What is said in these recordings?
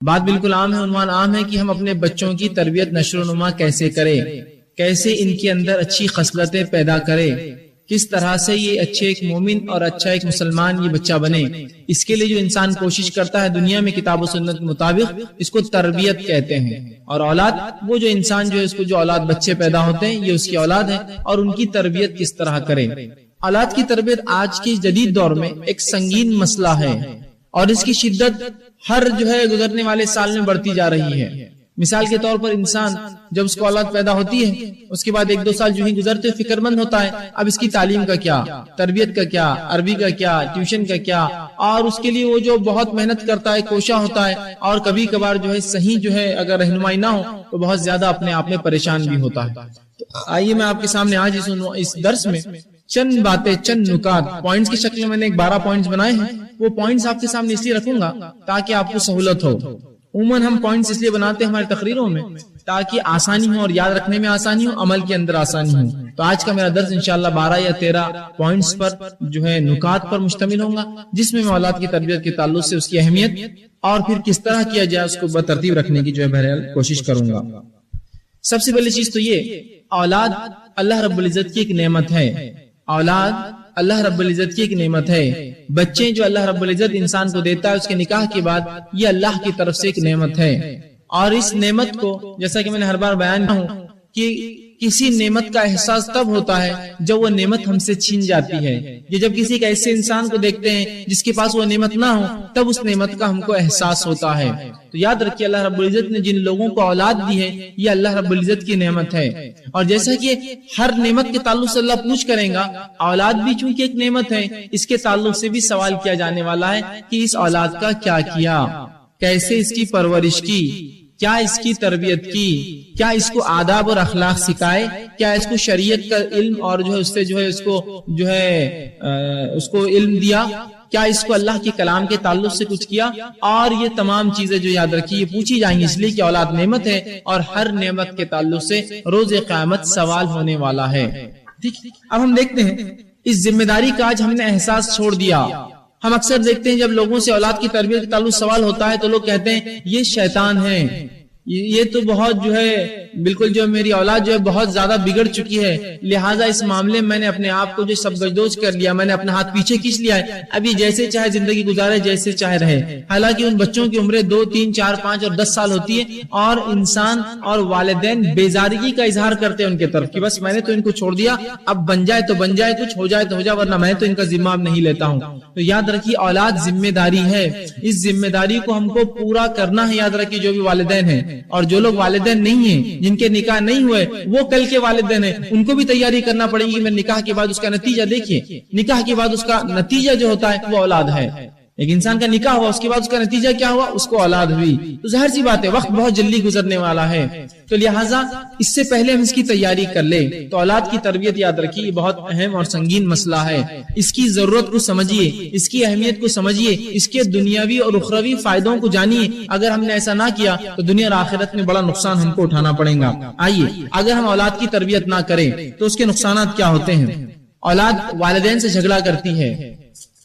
بات بالکل عام ہے، عنوان عام ہے کہ ہم اپنے بچوں کی تربیت نشر و نما کیسے کریں، کیسے ان کے اندر اچھی خصلتیں پیدا کریں، کس طرح سے یہ اچھے ایک مومن اور اچھا ایک مسلمان یہ بچہ بنے۔ اس کے لیے جو انسان کوشش کرتا ہے دنیا میں کتاب و سنت کے مطابق، اس کو تربیت کہتے ہیں۔ اور اولاد، وہ جو انسان جو ہے اس کو جو اولاد بچے پیدا ہوتے ہیں یہ اس کی اولاد ہے، اور ان کی تربیت کس طرح کرے۔ اولاد کی تربیت آج کے جدید دور میں ایک سنگین مسئلہ ہے، اور اس کی شدت ہر جو ہے گزرنے والے سال میں بڑھتی جا رہی ہے۔ مثال کے طور پر انسان جب اس کو اولاد پیدا ہوتی ہے، اس کے بعد ایک دو سال جو ہی گزرتے فکر مند ہوتا ہے، اب اس کی تعلیم کا کیا، تربیت کا کیا، عربی کا کیا، ٹیوشن کا کیا، اور اس کے لیے وہ جو بہت محنت کرتا ہے، کوشاں ہوتا ہے، اور کبھی کبھار جو ہے صحیح جو ہے اگر رہنمائی نہ ہو تو بہت زیادہ اپنے آپ میں پریشان بھی ہوتا ہے۔ تو آئیے میں آپ کے سامنے آج اس درس میں چند باتیں، چند نکات پوائنٹس کی شکل میں نے ایک 12 پوائنٹس بنائے ہیں، وہ پوائنٹس آپ کے سامنے اس لیے رکھوں گا تاکہ آپ کو سہولت ہو۔ عموماً ہم پوائنٹس اس لیے بناتے ہیں ہماری تقریروں میں تاکہ آسانی ہو، اور یاد رکھنے میں آسانی ہو، عمل کے اندر آسانی ہو۔ تو آج کا میرا درس انشاءاللہ 12 یا 13 پوائنٹس پر جو ہے نکات پر مشتمل ہوگا، جس میں اولاد کی تربیت کے تعلق سے اس کی اہمیت اور پھر کس طرح کیا جائے اس کو بترتیب رکھنے کی جو ہے بہرحال کوشش کروں گا۔ سب سے پہلی چیز تو یہ، اولاد اللہ رب العزت کی ایک نعمت ہے۔ اولاد اللہ رب العزت کی ایک نعمت ہے۔ بچے جو اللہ رب العزت انسان کو دیتا ہے اس کے نکاح کے بعد، یہ اللہ کی طرف سے ایک نعمت ہے۔ اور اس نعمت کو جیسا کہ میں نے ہر بار بیان کیا ہوں کہ کسی نعمت کا احساس تب ہوتا ہے جب وہ نعمت ہم سے چھین جاتی ہے، یہ جب کسی ایک ایسے انسان کو دیکھتے ہیں جس کے پاس وہ نعمت نہ ہو تب اس نعمت کا ہم کو احساس ہوتا ہے۔ تو یاد رکھیے اللہ رب العزت نے جن لوگوں کو اولاد دی ہے یہ اللہ رب العزت کی نعمت ہے، اور جیسا کہ ہر نعمت کے تعلق سے اللہ پوچھ کریں گا، اولاد بھی چونکہ ایک نعمت ہے، اس کے تعلق سے بھی سوال کیا جانے والا ہے کہ اس اولاد کا کیا کیا، کیسے اس کی پرورش کی، کیا اس کی تربیت کی، کیا اس کو آداب اور اخلاق سکھائے، کیا اس کو شریعت کا علم اور جو ہے اس سے جو ہے اس کو جو ہے اس کو علم دیا، کیا اس کو اللہ کے کلام کے تعلق سے کچھ کیا۔ اور یہ تمام چیزیں جو یاد رکھی یہ پوچھی جائیں گی، اس لیے کہ اولاد نعمت ہے اور ہر نعمت کے تعلق سے روز قیامت سوال ہونے والا ہے۔ ٹھیک، اب ہم دیکھتے ہیں اس ذمہ داری کا آج ہم نے احساس چھوڑ دیا۔ ہم اکثر دیکھتے ہیں جب لوگوں سے اولاد کی تربیت کے تعلق سوال ہوتا ہے تو لوگ کہتے ہیں یہ شیطان ہے، یہ تو بہت جو ہے بالکل جو میری اولاد جو ہے بہت زیادہ بگڑ چکی ہے، لہٰذا اس معاملے میں میں نے اپنے آپ کو جو سب گجدوج کر لیا، میں نے اپنا ہاتھ پیچھے کھینچ لیا ہے، ابھی جیسے چاہے زندگی گزارے، جیسے چاہے رہے۔ حالانکہ ان بچوں کی عمریں 2، 3، 4، 5 اور 10 سال ہوتی ہے، اور انسان اور والدین بیزارگی کا اظہار کرتے ہیں ان کے طرف کہ بس میں نے تو ان کو چھوڑ دیا، اب بن جائے تو بن جائے، کچھ ہو جائے تو ہو جائے، ورنہ میں تو ان کا ذمہ نہیں لیتا ہوں۔ تو یاد رکھیے اولاد ذمہ داری ہے، اس ذمہ داری کو ہم کو پورا کرنا ہے۔ یاد رکھیے جو بھی والدین ہیں اور جو لوگ والدین نہیں ہیں، جن کے نکاح نہیں ہوئے، وہ کل کے والدین ہیں، ان کو بھی تیاری کرنا پڑے گی۔ میں نکاح کے بعد اس کا نتیجہ دیکھیے، نکاح کے بعد اس کا نتیجہ جو ہوتا ہے وہ اولاد ہے۔ ایک انسان کا نکاح ہوا، اس کے بعد اس کا نتیجہ کیا ہوا، اس کو اولاد ہوئی۔ تو ظاہر سی بات ہے وقت بہت جلدی گزرنے والا ہے، تو لہٰذا اس سے پہلے ہم اس کی تیاری کر لیں۔ تو اولاد کی تربیت یاد رکھیے یہ بہت اہم اور سنگین مسئلہ ہے، اس کی ضرورت کو سمجھیے، اس کی اہمیت کو سمجھیے، اس کے دنیاوی اور اخروی فائدوں کو جانیے۔ اگر ہم نے ایسا نہ کیا تو دنیا اور آخرت میں بڑا نقصان ہم کو اٹھانا پڑے گا۔ آئیے، اگر ہم اولاد کی تربیت نہ کریں تو اس کے نقصانات کیا ہوتے ہیں۔ اولاد والدین سے جھگڑا کرتی ہے،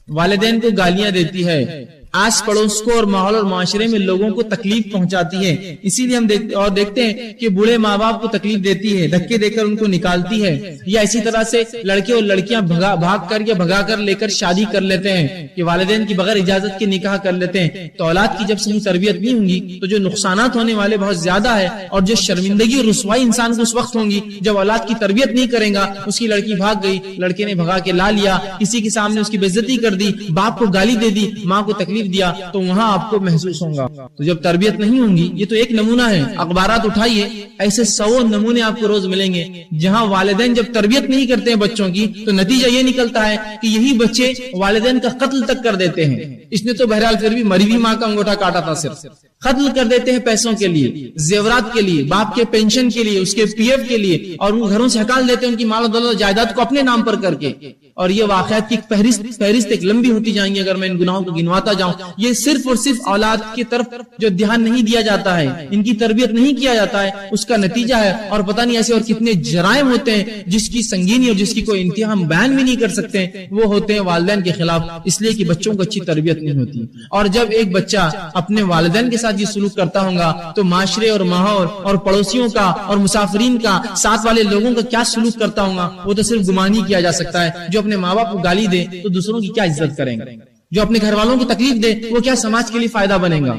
والدین کو گالیاں دیتی ہے، آس پڑوس کو اور ماحول اور معاشرے میں لوگوں کو تکلیف پہنچاتی ہے۔ اسی لیے ہم دیکھتے ہیں کہ بوڑھے ماں باپ کو تکلیف دیتی ہے، دھکے دے کر ان کو نکالتی ہے، یا اسی طرح سے لڑکے اور لڑکیاں بھاگ کر یا بھگا کر لے کر شادی کر لیتے ہیں، کہ والدین کی بغیر اجازت کے نکاح کر لیتے ہیں۔ تو اولاد کی جب صحیح تربیت نہیں ہوں گی تو جو نقصانات ہونے والے بہت زیادہ ہے، اور جو شرمندگی اور رسوائی انسان کو اس وقت ہوں گی جب اولاد کی تربیت نہیں کرے گا۔ اس کی لڑکی بھاگ گئی، لڑکے نے بھگا کے لا لیا، کسی کے سامنے اس کی بے عزتی کر دی، باپ کو گالی دے دی، ماں کو تکلیف دیا، تو وہاں آپ کو محسوس ہوگا۔ تو جب تربیت نہیں ہوں گی، یہ تو ایک نمونہ ہے، اخبارات اٹھائیے ایسے 100 نمونے آپ کو روز ملیں گے جہاں والدین جب تربیت نہیں کرتے ہیں بچوں کی تو نتیجہ یہ نکلتا ہے کہ یہی بچے والدین کا قتل تک کر دیتے ہیں۔ اس نے تو بہرحال پھر بھی مری ہوئی ماں کا انگوٹھا کاٹا تھا، صرف قتل کر دیتے ہیں پیسوں کے لیے، زیورات کے لیے، باپ کے پینشن کے لیے، اس کے پی ایف کے لیے، اور ان گھروں سے ہکال دیتے ہیں ان کی مال و دولت جائیداد کو اپنے نام پر کر کے۔ اور یہ واقعات کی فہرست ایک لمبی ہوتی جائیں گی اگر میں ان گناہوں کو گنواتا جاؤں۔ یہ صرف اور صرف اولاد کی طرف جو دھیان نہیں دیا جاتا ہے، ان کی تربیت نہیں کیا جاتا ہے، اس کا نتیجہ ہے۔ اور پتہ نہیں ایسے اور کتنے جرائم ہوتے ہیں جس کی سنگینی اور جس کی کوئی انتہا ہم بیان بھی نہیں کر سکتے، وہ ہوتے ہیں والدین کے خلاف، اس لیے کہ بچوں کو اچھی تربیت نہیں ہوتی۔ اور جب ایک بچہ اپنے والدین کے ساتھ ساتھ یہ سلوک کرتا ہوں گا تو معاشرے اور ماحول اور پڑوسیوں کا اور مسافرین کا، ساتھ والے لوگوں کا کیا سلوک کرتا ہوں گا وہ تو صرف گمان ہی کیا جا سکتا ہے۔ جو اپنے ماں باپ کو گالی دے تو دوسروں کی کیا عزت کریں گے، جو اپنے گھر والوں کی تکلیف دے وہ کیا سماج کے لیے فائدہ بنے گا۔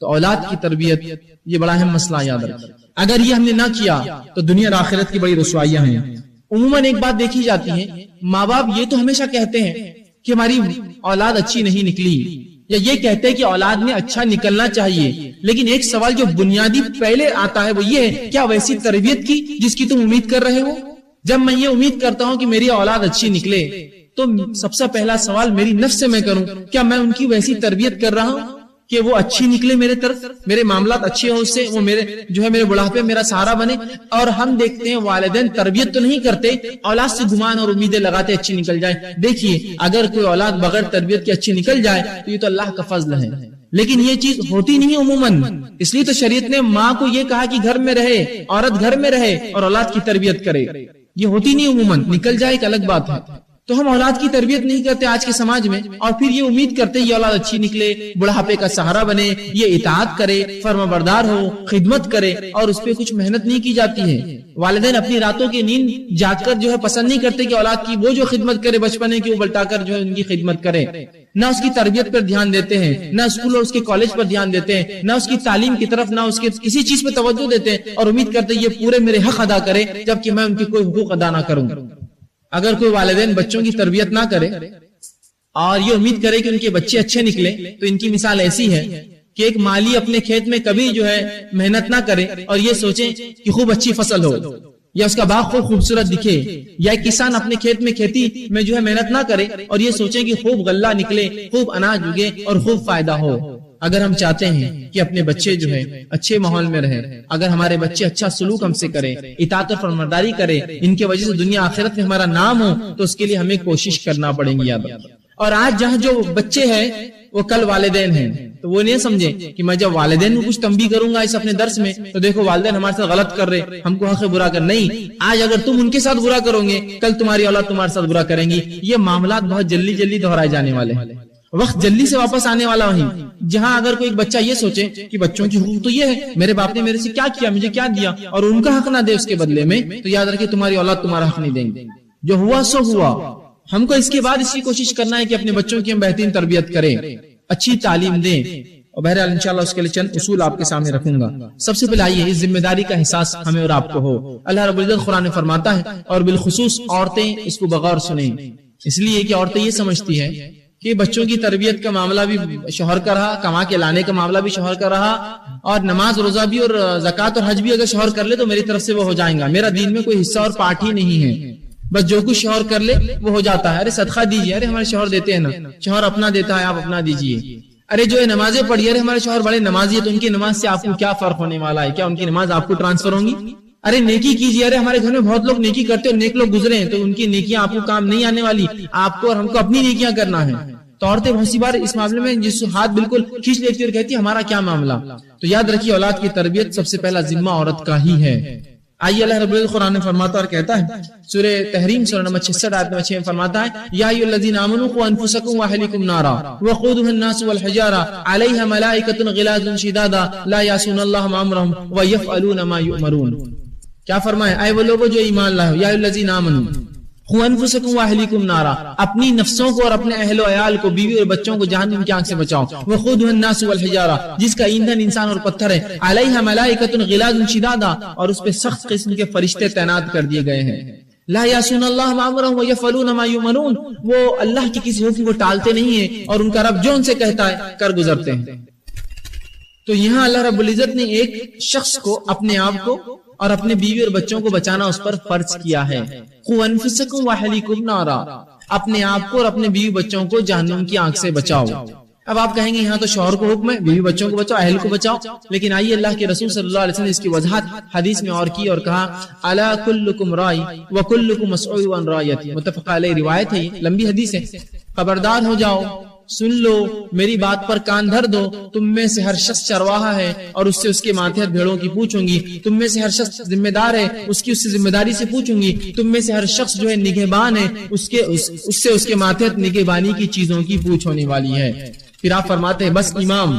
تو اولاد کی تربیت یہ بڑا اہم مسئلہ یاد رکھیں، اگر یہ ہم نے نہ کیا تو دنیا اور آخرت کی بڑی رسوائیاں ہیں۔ عموماً ایک بات دیکھی جاتی ہے، ماں باپ یہ تو ہمیشہ کہتے ہیں کہ ہماری اولاد اچھی نہیں نکلی، یا یہ کہتے ہیں کہ اولاد میں اچھا نکلنا چاہیے، لیکن ایک سوال جو بنیادی پہلے آتا ہے وہ یہ ہے، کیا ویسی تربیت کی جس کی تم امید کر رہے ہو؟ جب میں یہ امید کرتا ہوں کہ میری اولاد اچھی نکلے تو سب سے پہلا سوال میری نفس سے میں کروں، کیا میں ان کی ویسی تربیت کر رہا ہوں کہ وہ اچھی نکلے میرے طرف، میرے معاملات اچھے ہوں، اس سے وہ میرے بڑھاپے میرا سہارا بنے۔ اور ہم دیکھتے ہیں والدین تربیت تو نہیں کرتے، اولاد سے گمان اور امیدیں لگاتے اچھی نکل جائے۔ دیکھیے اگر کوئی اولاد بغیر تربیت کے اچھی نکل جائے تو یہ تو اللہ کا فضل ہے، لیکن یہ چیز ہوتی نہیں عموماً، اس لیے تو شریعت نے ماں کو یہ کہا کہ گھر میں رہے، عورت گھر میں رہے اور اولاد کی تربیت کرے۔ یہ ہوتی نہیں عموماً، نکل جائے ایک الگ بات ہے۔ تو ہم اولاد کی تربیت نہیں کرتے آج کے سماج میں، اور پھر یہ امید کرتے یہ اولاد اچھی نکلے، بڑھاپے کا سہارا بنے، یہ اطاعت کرے، فرما بردار ہو، خدمت کرے، اور اس پہ کچھ محنت نہیں کی جاتی ہے۔ والدین اپنی راتوں کی نیند جاگ کر جو ہے پسند نہیں کرتے کہ اولاد کی وہ جو خدمت کرے بچپنے کی، وہ بلٹا کر جو ہے ان کی خدمت کرے، نہ اس کی تربیت پر دھیان دیتے ہیں، نہ اسکول اور اس کے کالج پر دھیان دیتے ہیں، نہ اس کی تعلیم کی طرف، نہ اس کے کسی چیز پہ توجہ دیتے ہیں، اور امید کرتے یہ پورے میرے حق ادا کرے جبکہ میں ان کی کوئی حقوق ادا نہ کروں۔ اگر کوئی والدین بچوں کی تربیت نہ کرے اور یہ امید کرے کہ ان کے بچے اچھے نکلے تو ان کی مثال ایسی ہے کہ ایک مالی اپنے کھیت میں کبھی جو ہے محنت نہ کرے اور یہ سوچے کہ خوب اچھی فصل ہو یا اس کا باغ خوب خوبصورت دکھے، یا ایک کسان اپنے کھیت میں کھیتی میں جو ہے محنت نہ کرے اور یہ سوچے کہ خوب غلہ نکلے، خوب اناج اگے اور خوب فائدہ ہو۔ اگر ہم چاہتے ہیں کہ اپنے بچے جو ہے اچھے ماحول میں رہیں، اگر ہمارے بچے اچھا سلوک ہم سے کریں، اطاعت اور فرمانبرداری کریں، ان کے وجہ سے دنیا آخرت میں ہمارا نام ہو، تو اس کے لیے ہمیں کوشش کرنا پڑے گی۔ یاد رکھیں، اور آج جہاں جو بچے ہیں وہ کل والدین ہیں، تو وہ نہیں سمجھے کہ میں جب والدین کو کچھ تنبیہ کروں گا اس اپنے درس میں تو دیکھو والدین ہمارے ساتھ غلط کر رہے، ہم کو حق برا کر، نہیں، آج اگر تم ان کے ساتھ برا کرو گے کل تمہاری اولاد تمہارے ساتھ برا کریں گی۔ یہ معاملات بہت جلدی دہرائے جانے والے ہیں، وقت جلدی سے واپس آنے والا وہیں جہاں اگر کوئی بچہ یہ سوچے کہ بچوں کی حقوق تو یہ ہے، میرے باپ نے میرے سے کیا کیا، مجھے کیا دیا، اور ان کا حق نہ دے اس کے بدلے میں، تو یاد رکھیں تمہاری اولاد تمہارا حق نہیں دیں گے۔ جو ہوا سو ہوا۔ ہم کو اس کے بعد اس کی کوشش کرنا ہے کہ اپنے بچوں کی ہم بہترین تربیت کریں، اچھی تعلیم دیں، اور بہرحال انشاءاللہ اس کے لیے چند اصول آپ کے سامنے رکھوں گا۔ سب سے پہلے آئیے اس ذمہ داری کا احساس ہمیں اور آپ کو ہو۔ اللہ رب العزت قرآن میں فرماتا ہے، اور بالخصوص عورتیں اس کو بغور سنیں، اس لیے کہ عورتیں یہ سمجھتی ہیں کہ بچوں کی تربیت کا معاملہ بھی شوہر کا رہا، کما کے لانے کا معاملہ بھی شوہر کا رہا، اور نماز روزہ بھی اور زکوٰۃ اور حج بھی اگر شوہر کر لے تو میری طرف سے وہ ہو جائیں گا، میرا دین میں کوئی حصہ اور پارٹ ہی نہیں ہے، بس جو کچھ شوہر کر لے وہ ہو جاتا ہے۔ ارے صدقہ دیجیے، ارے ہمارے شوہر دیتے ہیں نا، شوہر اپنا دیتا ہے آپ اپنا دیجیے۔ ارے جو ہے نمازیں پڑھی، ارے ہمارے شوہر بڑے نمازی ہے، تو ان کی نماز سے آپ کو کیا فرق ہونے والا ہے؟ کیا ان کی نماز آپ کو ٹرانسفر ہوں گی؟ ارے نیکی کیجیے، ارے ہمارے گھر میں بہت لوگ نیکی کرتے اور نیک لوگ گزرے ہیں، تو ان کی نیکیاں آپ کو کام نہیں آنے والی، آپ کو اور ہم کو اپنی نیکیاں کرنا ہے۔ تو عورتیں بہت سی بار اس معاملے میں جس ہاتھ بالکل کھینچ لیتی اور کہتی ہمارا کیا معاملہ۔ تو یاد رکھیے اولاد کی تربیت سب سے پہلا ذمہ عورت کا ہی ہے۔ آئیے اللہ رب العزت قرآن میں فرماتا اور کہتا ہے، سورہ تحریم سورہ نمبر 66 آیت نمبر 6 میں فرماتا ہے، یا ایھا الذین آمنوا قوا انفسکم واہلیکم نارا وقودها الناس والحجارہ علیہا ملائکۃ غلاظ شداد لا یعصون اللہ ما امرهم ویفعلون ما یؤمرون۔ کیا فرمایا؟ اے وہ لوگوں جو ایمان لائے ہو، یا ایھا الذین آمنوا قوا انفسکم واہلیکم نارا، اپنی نفسوں کو اور اپنے اہل و عیال کو، بیوی اور بچوں کو جہنم کی آگ سے بچاؤ۔ وقودها الناس والحجارہ، جس کا ایندھن انسان اور پتھر ہے۔ علیہا ملائکۃ غلاظ شداد، اور اس پہ سخت قسم کے فرشتے تعینات کر دیے گئے ہیں۔ لا یعصون اللہ ما امرهم ویفعلون ما یؤمرون، وہ اللہ کی کسی حکم کو ٹالتے نہیں ہیں اور ان کا رب جو ان سے کہتا ہے کر گزرتے ہیں۔ تو یہاں اللہ رب العزت نے ایک شخص کو، اپنے آپ کو اور اپنے بیوی اور بچوں کو بچانا اس پر فرض کیا ہے۔ قوا انفسکم واہلیکم نارا، اپنے آپ کو اور اپنے بیوی بچوں کو جہنم کی آگ سے بچاؤ۔ اب آپ کہیں گے یہاں تو شوہر کو حکم ہے، بیوی بچوں کو بچاؤ، اہل کو بچاؤ، لیکن آئیے اللہ کے رسول صلی اللہ علیہ وسلم نے اس کی وضاحت حدیث میں اور کی اور کہا، الا کلکم رائی وکلکم مسئول عن رعیتی، متفق علیہ روایت ہے، یہ لمبی حدیث ہے۔ خبردار ہو جاؤ، سن لو، میری بات پر کان دھر دو، تم میں سے ہر شخص چرواہا ہے اور اس سے اس کے ماتحت بھیڑوں کی پوچھوں گی، تم میں سے ہر شخص ذمہ دار ہے اس کی اس سے ذمہ داری سے پوچھوں گی، تم میں سے ہر شخص جو ہے نگہبان ہے اس سے اس کے ماتحت نگہبانی کی چیزوں کی پوچھ ہونے والی ہے۔ پھر آپ فرماتے ہیں بس امام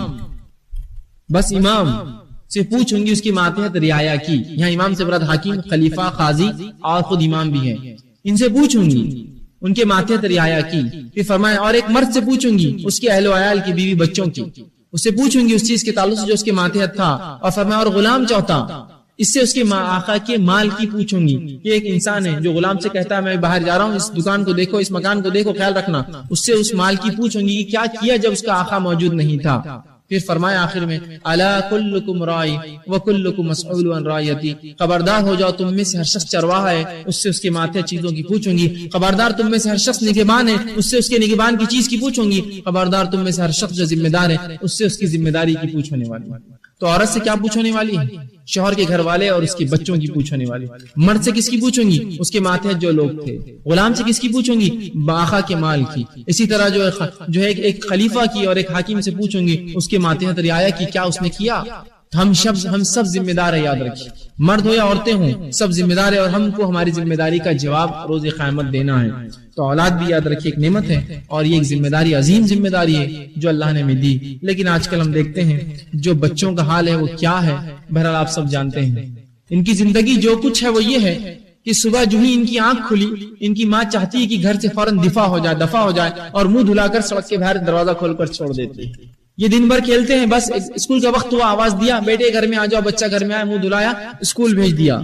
بس امام سے پوچھوں گی اس کی ماتحت رعایا کی. یہاں امام سے مراد حاکم، خلیفہ، قاضی اور خود امام بھی ہیں. ان سے پوچھوں گی ان کے ماتحت رعایا کی. پھر فرمایا اور ایک مرد سے پوچھوں گی اس کے اہل و عیال کی، بیوی بچوں کی. اس سے پوچھوں گی اس چیز کے تعلق سے جو اس کے ماتحت تھا. اور فرمایا اور غلام چوتھا، اس سے اس کے آقا کے مال کی پوچھوں گی. یہ ایک انسان ہے جو غلام سے کہتا ہے میں باہر جا رہا ہوں، اس دکان کو دیکھو، اس مکان کو دیکھو، خیال رکھنا. اس سے اس مال کی پوچھوں گی کہ کیا کیا جب اس کا آقا موجود نہیں تھا. پھر فرمایا آخر میں الا کلکم رائی وکلکم مسئول عن رعیتی، خبردار ہو جاؤ تم میں سے ہر شخص چرواہا ہے. اس سے اس کے ماتحت چیزوں کی پوچھوں گی. خبردار تم میں سے ہر شخص نگہبان ہے، اس سے اس کے نگہبان کی چیز کی پوچھوں گی. خبردار تم میں سے ہر شخص جو ذمہ دار ہے، اس سے اس کی ذمہ داری کی پوچھنے والی. تو عورت سے کیا پوچھنے والی ہے؟ شوہر کے گھر والے اور اس کے بچوں کی پوچھنے والی. مرد سے کس کی پوچھوں گی؟ اس کے ماتحت جو لوگ تھے. غلام سے کس کی پوچھوں گی؟ آقا کے مال کی. اسی طرح جو ہے ایک خلیفہ کی اور ایک حاکم سے پوچھوں گی اس کے ماتحت رعایا کی، کیا اس نے کیا. ہم سب ذمہ دار ہیں، یاد رکھیے، مرد ہو یا عورتیں ہوں سب ذمہ دار ہیں، اور ہم کو ہماری ذمہ داری کا جواب روز قیامت دینا ہے. تو اولاد بھی یاد رکھیے ایک نعمت ہے، اور یہ ایک ذمہ داری، عظیم ذمہ داری ہے جو اللہ نے ہمیں دی. لیکن آج کل ہم دیکھتے ہیں جو بچوں کا حال ہے وہ کیا ہے. بہرحال آپ سب جانتے ہیں ان کی زندگی جو کچھ ہے وہ یہ ہے کہ صبح جو ہی ان کی آنکھ کھلی، ان کی ماں چاہتی ہے کہ گھر سے فوراً دفع ہو جائے اور منہ دھلا کر سڑک کے باہر دروازہ کھول کر چھوڑ دیتی ہے. یہ دن بھر کھیلتے ہیں، بس اسکول کا وقت ہوا، آواز دیا بیٹے گھر میں آ جاؤ، بچہ گھر میں آیا، منہ دھلایا، اسکول بھیج دیا.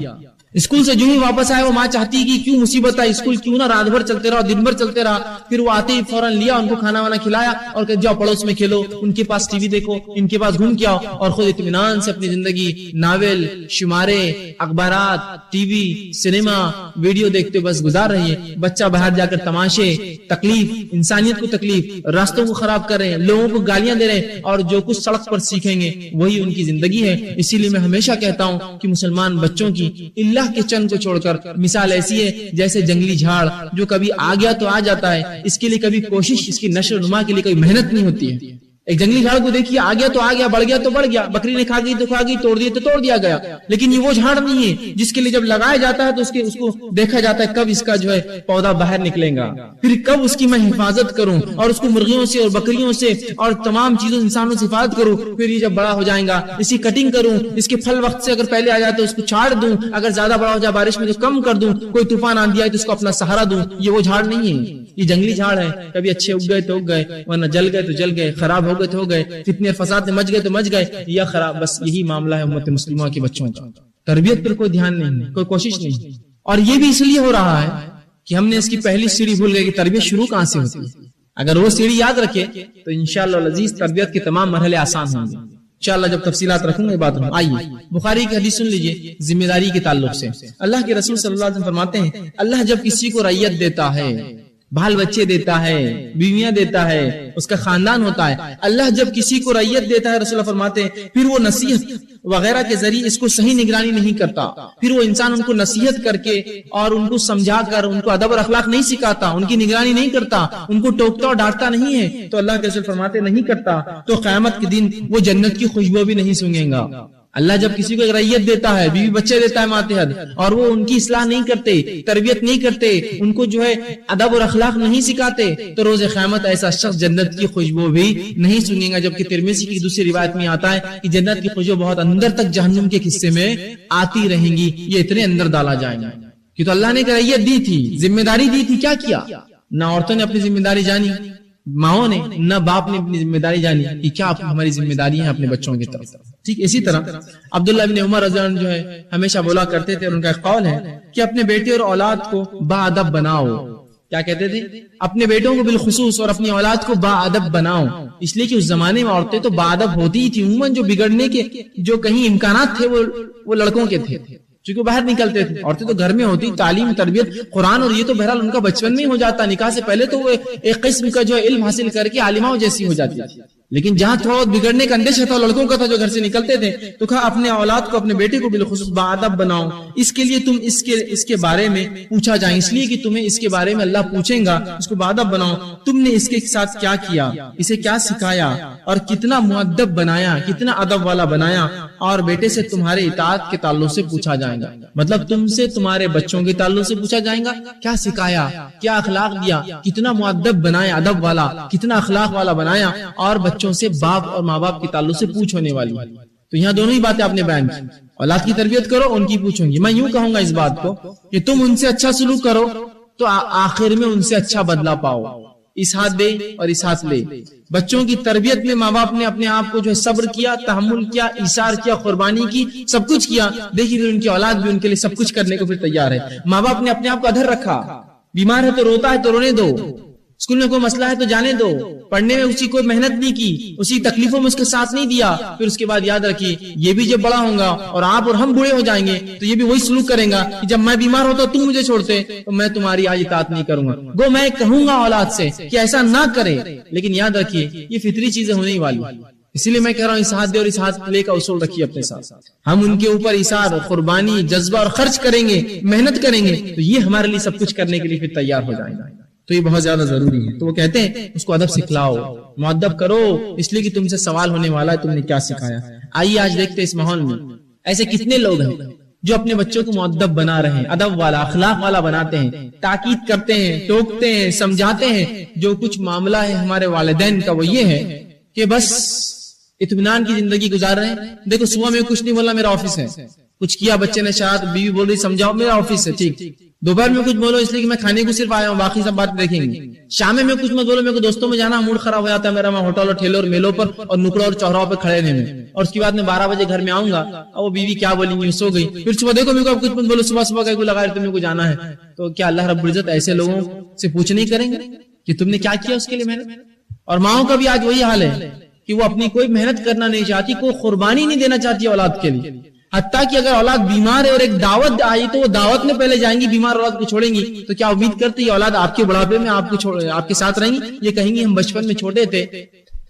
اسکول سے جو ہی واپس آئے وہ ماں چاہتی ہے کہ کیوں مصیبت ہے، اسکول کیوں نہ رات بھر چلتے رہا، دن بھر چلتے رہا. پھر وہ آتے ہی فوراً لیا، ان کو کھانا وانا کھلایا اور کہ جاؤ پڑوس میں کھیلو، ان کے پاس ٹی وی دیکھو، ان کے پاس گھوم کے آؤ، اور خود اطمینان سے اپنی زندگی ناول، شمارے، اخبارات، ٹی وی، سنیما، ویڈیو دیکھتے بس گزار رہی ہے. بچہ باہر جا کر تماشے، تکلیف، انسانیت کو تکلیف، راستوں کو خراب کر رہے ہیں، لوگوں کو گالیاں دے رہے ہیں، اور جو کچھ سڑک پر سیکھیں گے وہی ان کی زندگی ہے. اسی لیے میں ہمیشہ کہتا ہوں کہ مسلمان بچوں کی اللہ کے چن کو چھوڑ کر مثال ایسی ہے جیسے جنگلی جھاڑ جو کبھی آ گیا تو آ جاتا ہے، اس کے لیے کبھی کوشش، اس کی نشر و نما کے لیے کوئی محنت نہیں ہوتی ہے. ایک جنگلی جھاڑ کو دیکھیے، آ گیا تو آ گیا، بڑھ گیا تو بڑھ گیا، بکری نے کھا گئی تو کھا گئی، توڑ دیا تو توڑ دیا گیا. لیکن یہ وہ جھاڑ نہیں ہے جس کے لیے جب لگایا جاتا ہے تو اس کو دیکھا جاتا ہے کب اس کا جو ہے پودا باہر نکلے گا، پھر کب اس کی میں حفاظت کروں، اور اس کو مرغیوں سے اور بکریوں سے اور تمام چیزوں انسانوں سے حفاظت کروں. پھر یہ جب بڑا ہو جائے گا اس کی کٹنگ کروں، اس کے پھل وقت سے اگر پہلے آ جائے تو اس کو چھاڑ دوں، اگر زیادہ بڑا ہو جائے بارش میں تو کم کر دوں، کوئی طوفان آندھی آئے تو اس کو اپنا سہارا دوں. یہ وہ جھاڑ نہیں ہے، یہ جنگلی جھاڑ ہے. کبھی اچھے اگ گئے تو اگ گئے، ورنہ جل گئے تو جل گئے، خراب ہو گئے تو ہو گئے، فتنے فساد میں مچ گئے تو مچ گئے، یا خراب. بس یہی معاملہ ہے امت مسلمہ کے بچوں کا. تربیت پر کوئی دھیان نہیں، کوئی کوشش نہیں. اور یہ بھی اس لیے ہو رہا ہے کہ ہم نے اس کی پہلی سیڑھی بھول گئے کہ تربیت شروع کہاں سے ہوتی ہے. اگر وہ سیڑھی یاد رکھے تو انشاءاللہ العزیز تربیت کے تمام مرحلے آسان ہوں گے. انشاءاللہ جب تفصیلات رکھوں گے بات. آئیے بخاری کی حدیث سن لیجئے ذمہ داری کے تعلق سے. اللہ کے رسول صلی اللہ علیہ وسلم فرماتے ہیں اللہ جب کسی کو رعیت دیتا ہے، بال بچے دیتا ہے، بیویاں دیتا ہے، اس کا خاندان ہوتا ہے، اللہ جب کسی کو رعیت دیتا ہے رسول اللہ فرماتے ہیں پھر وہ نصیحت وغیرہ کے ذریعے اس کو صحیح نگرانی نہیں کرتا. پھر وہ انسان ان کو نصیحت کر کے اور ان کو سمجھا کر ان کو ادب اور اخلاق نہیں سکھاتا، ان کی نگرانی نہیں کرتا، ان کو ٹوکتا اور ڈانٹتا نہیں ہے، تو اللہ کے رسول فرماتے نہیں کرتا تو قیامت کے دن وہ جنت کی خوشبو بھی نہیں سونگے گا. اللہ جب کسی کو ایک رعیت دیتا ہے، بیوی بچے دیتا ہے ماتحت، اور وہ ان کی اصلاح نہیں کرتے، تربیت نہیں کرتے، ان کو جو ہے ادب اور اخلاق نہیں سکھاتے، تو روز قیامت ایسا شخص جنت کی خوشبو بھی نہیں سنگے گا. جبکہ ترمذی کی دوسری روایت میں آتا ہے کہ جنت کی خوشبو بہت اندر تک جہنم کے حصے میں آتی رہیں گی، یہ اتنے اندر ڈالا جائے گا. کہ تو اللہ نے ایک رعیت دی تھی، ذمہ داری دی تھی، کیا کیا؟ نہ عورتوں نے اپنی ذمہ داری جانی، ماؤں نے، نہ باپ نے اپنی ذمہ داری جانی کہ کیا ہماری ذمہ داری ہے اپنے بچوں کی طرف. ٹھیک اسی طرح عبداللہ بن عمر رضی اللہ عنہ جو ہے ہمیشہ بولا کرتے تھے، اور ان کا ایک قول ہے کہ اپنے بیٹے اور اولاد کو با ادب بناؤ. کیا کہتے تھے؟ اپنے بیٹوں کو بالخصوص اور اپنی اولاد کو با ادب بناؤ. اس لیے کہ اس زمانے میں عورتیں تو با ادب ہوتی ہی تھی. عموماً جو بگڑنے کے جو کہیں امکانات تھے وہ لڑکوں کے تھے، چونکہ باہر نکلتے تھے. عورتیں تو گھر میں ہوتی، تعلیم، تربیت، قرآن اور یہ تو بہرحال ان کا بچپن میں ہو جاتا. نکاح سے پہلے تو وہ ایک قسم کا جو علم حاصل کر کے عالماؤں جیسی ہو جاتی تھی. لیکن جہاں تھوڑا بگڑنے کا اندیشہ تھا لڑکوں کا تھا جو گھر سے نکلتے تھے، تو کہا اپنے اولاد کو، اپنے بیٹے کو بالخصوص باادب بناؤ. اس کے لیے تم اس کے بارے میں پوچھا جائے، اس لیے کہ تمہیں اس کے بارے میں اللہ پوچھیں گا. اس کو باادب بناؤ. تم نے اس کے ساتھ کیا کیا، اسے کیا سکھایا، اور کتنا مؤدب بنایا، کتنا ادب والا بنایا، اور بیٹے سے تمہارے اطاعت کے تعلق سے پوچھا جائے گا. مطلب تم سے تمہارے بچوں کے تعلق سے پوچھا جائے گا, کیا سکھایا, کیا اخلاق دیا, کتنا مؤدب بنایا, ادب والا, کتنا اخلاق والا بنایا. اور بچوں سے باپ اور ماں باپ کے تعلق سے پوچھ ہونے والی. تو یہاں دونوں ہی باتیں آپ نے بیان کی. اولاد کی تربیت کرو, ان کی پوچھوں گی. میں یوں کہوں گا اس بات کو کہ تم ان سے اچھا سلوک کرو تو آخر میں ان سے اچھا بدلہ پاؤ. اس ہاتھ دے اور اس ہاتھ لے. بچوں کی تربیت میں ماں باپ نے اپنے آپ کو جو ہے صبر کیا, تحمل کیا, ایثار کیا, قربانی کی, سب کچھ کیا. دیکھیے پھر ان کی اولاد بھی ان کے لیے سب کچھ کرنے کو پھر تیار ہے. ماں باپ نے اپنے آپ کو ادھر رکھا. بیمار ہے تو روتا ہے تو رونے دو, اسکول میں کوئی مسئلہ ہے تو جانے دو, پڑھنے میں اسی کوئی محنت نہیں کی, اسی تکلیفوں میں اس کے ساتھ نہیں دیا. پھر اس کے بعد یاد رکھیے یہ بھی جب بڑا ہوگا اور آپ اور ہم بوڑھے ہو جائیں گے تو یہ بھی وہی سلوک کریں گا کہ جب میں بیمار ہوتا تم مجھے چھوڑتے تو میں تمہاری آج اطاعت نہیں کروں گا. گو میں کہوں گا اولاد سے کہ ایسا نہ کرے, لیکن یاد رکھیے یہ فطری چیزیں ہونے والی. اسی لیے میں کہہ رہا ہوں اس ہاتھ دے اور اس ہاتھ لے کا اصول رکھیے اپنے ساتھ. ہم ان کے اوپر ایثار, قربانی, جذبہ اور خرچ کریں گے, محنت کریں گے تو یہ ہمارے لیے سب کچھ کرنے کے لیے پھر تیار ہو جائیں گے. تو یہ بہت زیادہ ضروری ہے. تو وہ کہتے ہیں اس کو ادب سکھلاؤ, مؤدب کرو, اس لیے کہ تم سے سوال ہونے والا ہے تم نے کیا سکھایا. آئیے آج دیکھتے ہیں اس ماحول میں ایسے کتنے لوگ ہیں جو اپنے بچوں کو مؤدب بنا رہے ہیں, ادب والا, اخلاق والا بناتے ہیں, تاکید کرتے ہیں, ٹوکتے ہیں, سمجھاتے ہیں. جو کچھ معاملہ ہے ہمارے والدین کا وہ یہ ہے کہ بس اطمینان کی زندگی گزار رہے ہیں. دیکھو صبح میں کچھ نہیں بولا میرا آفس ہے, کچھ کیا بچے نے شاید, بیوی بول رہی سمجھاؤ میرا آفس ہے ٹھیک. دوپہر میں کچھ بولو اس لیے کہ میں کھانے کو صرف آیا ہوں, باقی سب بات دیکھیں گے. شام میں کچھ مت بولو, میرے کو دوستوں میں جانا, موڈ خراب ہو جاتا ہے میرا, میں ہوٹل اور ٹھیلوں اور میلوں پر اور نکڑوں اور چوراہوں پہ کھڑے رہنے میں, اور اس کے بعد میں 12 بجے گھر میں آؤں گا اور وہ بیوی کیا بولیں گی, سو گئی. پھر صبح دیکھو میرے کو کچھ مت بولو, صبح صبح کا لگا رہے تمہیں کو جانا ہے. تو کیا اللہ رب العزت ایسے لوگوں سے پوچھ نہیں کریں گے کہ تم نے کیا کیا اس کے لیے محنت. اور ماؤں کا بھی آج وہی حال ہے کہ وہ اپنی کوئی محنت کرنا نہیں چاہتی, کوئی قربانی نہیں دینا چاہتی اولاد کے لیے. حتیٰ کہ اگر اولاد بیمار ہے اور ایک دعوت آئی تو وہ دعوت میں پہلے جائیں گی, بیمار اولاد کو چھوڑیں گی. تو کیا امید کرتی ہے اولاد آپ کے بڑھاپے میں آپ کے ساتھ رہیں گی؟ یہ کہیں گی ہم بچپن میں چھوٹے تھے,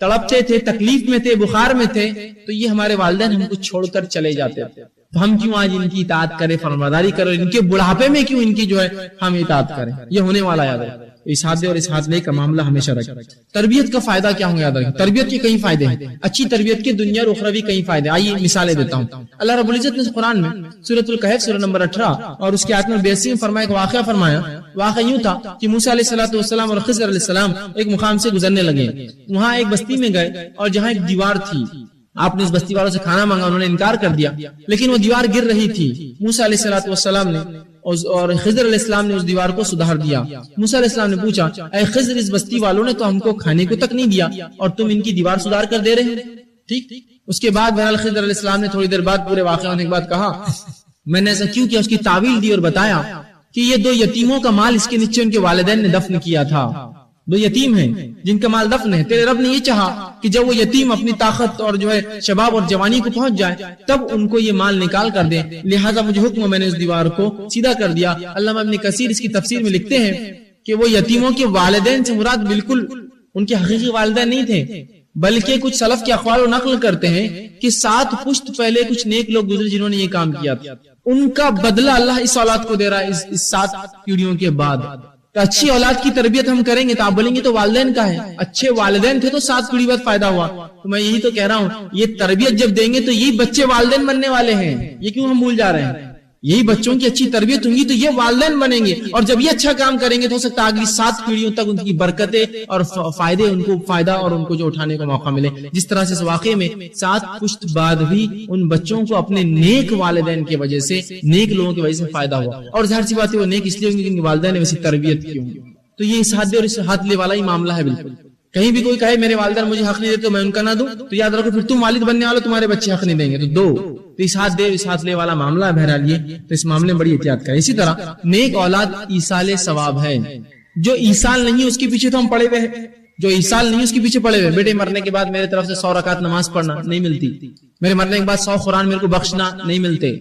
تڑپتے تھے, تکلیف میں تھے, بخار میں تھے, تو یہ ہمارے والدین ہم کو چھوڑ کر چلے جاتے تھے, تو ہم کیوں آج ان کی اطاعت کریں, فرمانبرداری کریں, ان کے بڑھاپے میں کیوں ان کی جو ہے ہم اطاعت کریں. یہ ہونے والا یاد ہے. اس ہاتھ دے اور اس ہاتھ لے کا معاملہ ہمیشہ رکھیں. تربیت کا فائدہ کیا ہوں گے یاد رکھیں. تربیت کے کئی فائدے ہیں, اچھی تربیت کے دنیا اور اخروی کئی فائدے. آئیے مثالیں دیتا ہوں. اللہ رب العزت نے قرآن میں سورۃ الکہف سورہ نمبر 18 اور اس کی آیت نمبر 82 میں فرمایا کہ واقعہ فرمایا. واقعہ یوں تھا کہ موسیٰ علیہ السلام اور خضر علیہ السلام ایک مقام سے گزرنے لگے. وہاں ایک بستی میں گئے اور جہاں ایک دیوار تھی, آپ نے اس بستی والوں سے کھانا مانگا, انہوں نے انکار کر دیا, لیکن وہ دیوار گر رہی تھی. موسیٰ علیہ السلام نے اور خضر علیہ السلام نے اس دیوار کو سدھار دیا. موسیٰ علیہ السلام نے پوچھا, اے خضر, اس بستی والوں نے تو ہم کو کھانے کو تک نہیں دیا اور تم ان کی دیوار سدھار کر دے رہے ہیں. ٹھیک. اس کے بعد بہرحال خضر علیہ السلام نے تھوڑی دیر بعد پورے واقعہ ہونے کے بعد کہا میں نے ایسا کیوں کیا. اس کی تعویل دی اور بتایا کہ یہ 2 یتیموں کا مال اس کے نیچے ان کے والدین نے دفن کیا تھا. 2 یتیم ہیں جن کا مال دفن ہے. تیرے رب نے یہ چاہا کہ جب وہ یتیم اپنی طاقت اور جو ہے شباب اور جوانی کو پہنچ جائے تب ان کو یہ مال نکال کر دیں, لہٰذا مجھے حکم, میں نے اس دیوار کو سیدھا کر دیا. علامہ ابن کثیر اس کی تفسیر میں لکھتے ہیں کہ وہ یتیموں کے والدین سے مراد بالکل ان کے حقیقی والدین نہیں تھے, بلکہ کچھ سلف کے اقوال و نقل کرتے ہیں کہ 7 پشت پہلے کچھ نیک لوگ گزرے جنہوں نے یہ کام کیا تھا. ان کا بدلہ اللہ اس اولاد کو دے رہا ہے اس 7 پیڑھیوں کے بعد. تو اچھی اولاد کی تربیت ہم کریں گے تو آپ بولیں گے تو والدین کا ہے. اچھے والدین تھے تو 7 پیڑھی بعد فائدہ ہوا. تو میں یہی تو کہہ رہا ہوں, یہ تربیت جب دیں گے تو یہی بچے والدین بننے والے ہیں. یہ کیوں ہم بھول جا رہے ہیں؟ یہی بچوں کی اچھی تربیت ہوں گی تو یہ والدین بنیں گے, اور جب یہ اچھا کام کریں گے تو ہو سکتا ہے اگلی 7 پیڑھیوں تک ان کی برکتیں اور فائدے, ان کو فائدہ اور ان کو جو اٹھانے کا موقع ملے. جس طرح سے اس واقعے میں 7 پشت بعد بھی ان بچوں کو اپنے نیک والدین کی وجہ سے, نیک لوگوں کی وجہ سے فائدہ ہوا. اور ظاہر سی بات ہے وہ نیک اس لیے ہوں گے کہ والدین نے ویسی تربیت کی ہوگی. تو یہ اس ہاتھ دے اور اس ہاتھ لے والا ہی معاملہ ہے بالکل. کہیں بھی کوئی کہے میرے والدین مجھے حق نہیں دیتے تو میں ان کا نہ دوں, تو یاد رکھو پھر تم والد بننے والے تمہارے بچے حق نہیں دیں گے. تو دو. تو اس ہاتھ دے اس ہاتھ لے والا معاملہ ہے بہرحال یہ, تو اس معاملے میں بڑی احتیاط کریں. اسی طرح نیک اولاد ایصال ثواب ہے. جو ایصال نہیں اس کے پیچھے تو ہم پڑے ہوئے ہیں, جو ایصال نہیں اس کے پیچھے پڑے ہوئے. بیٹے مرنے کے بعد میرے طرف سے 100 رکعت نماز پڑھنا نہیں ملتی, میرے مرنے کے بعد 100 قرآن میرے کو بخشنا نہیں ملتے,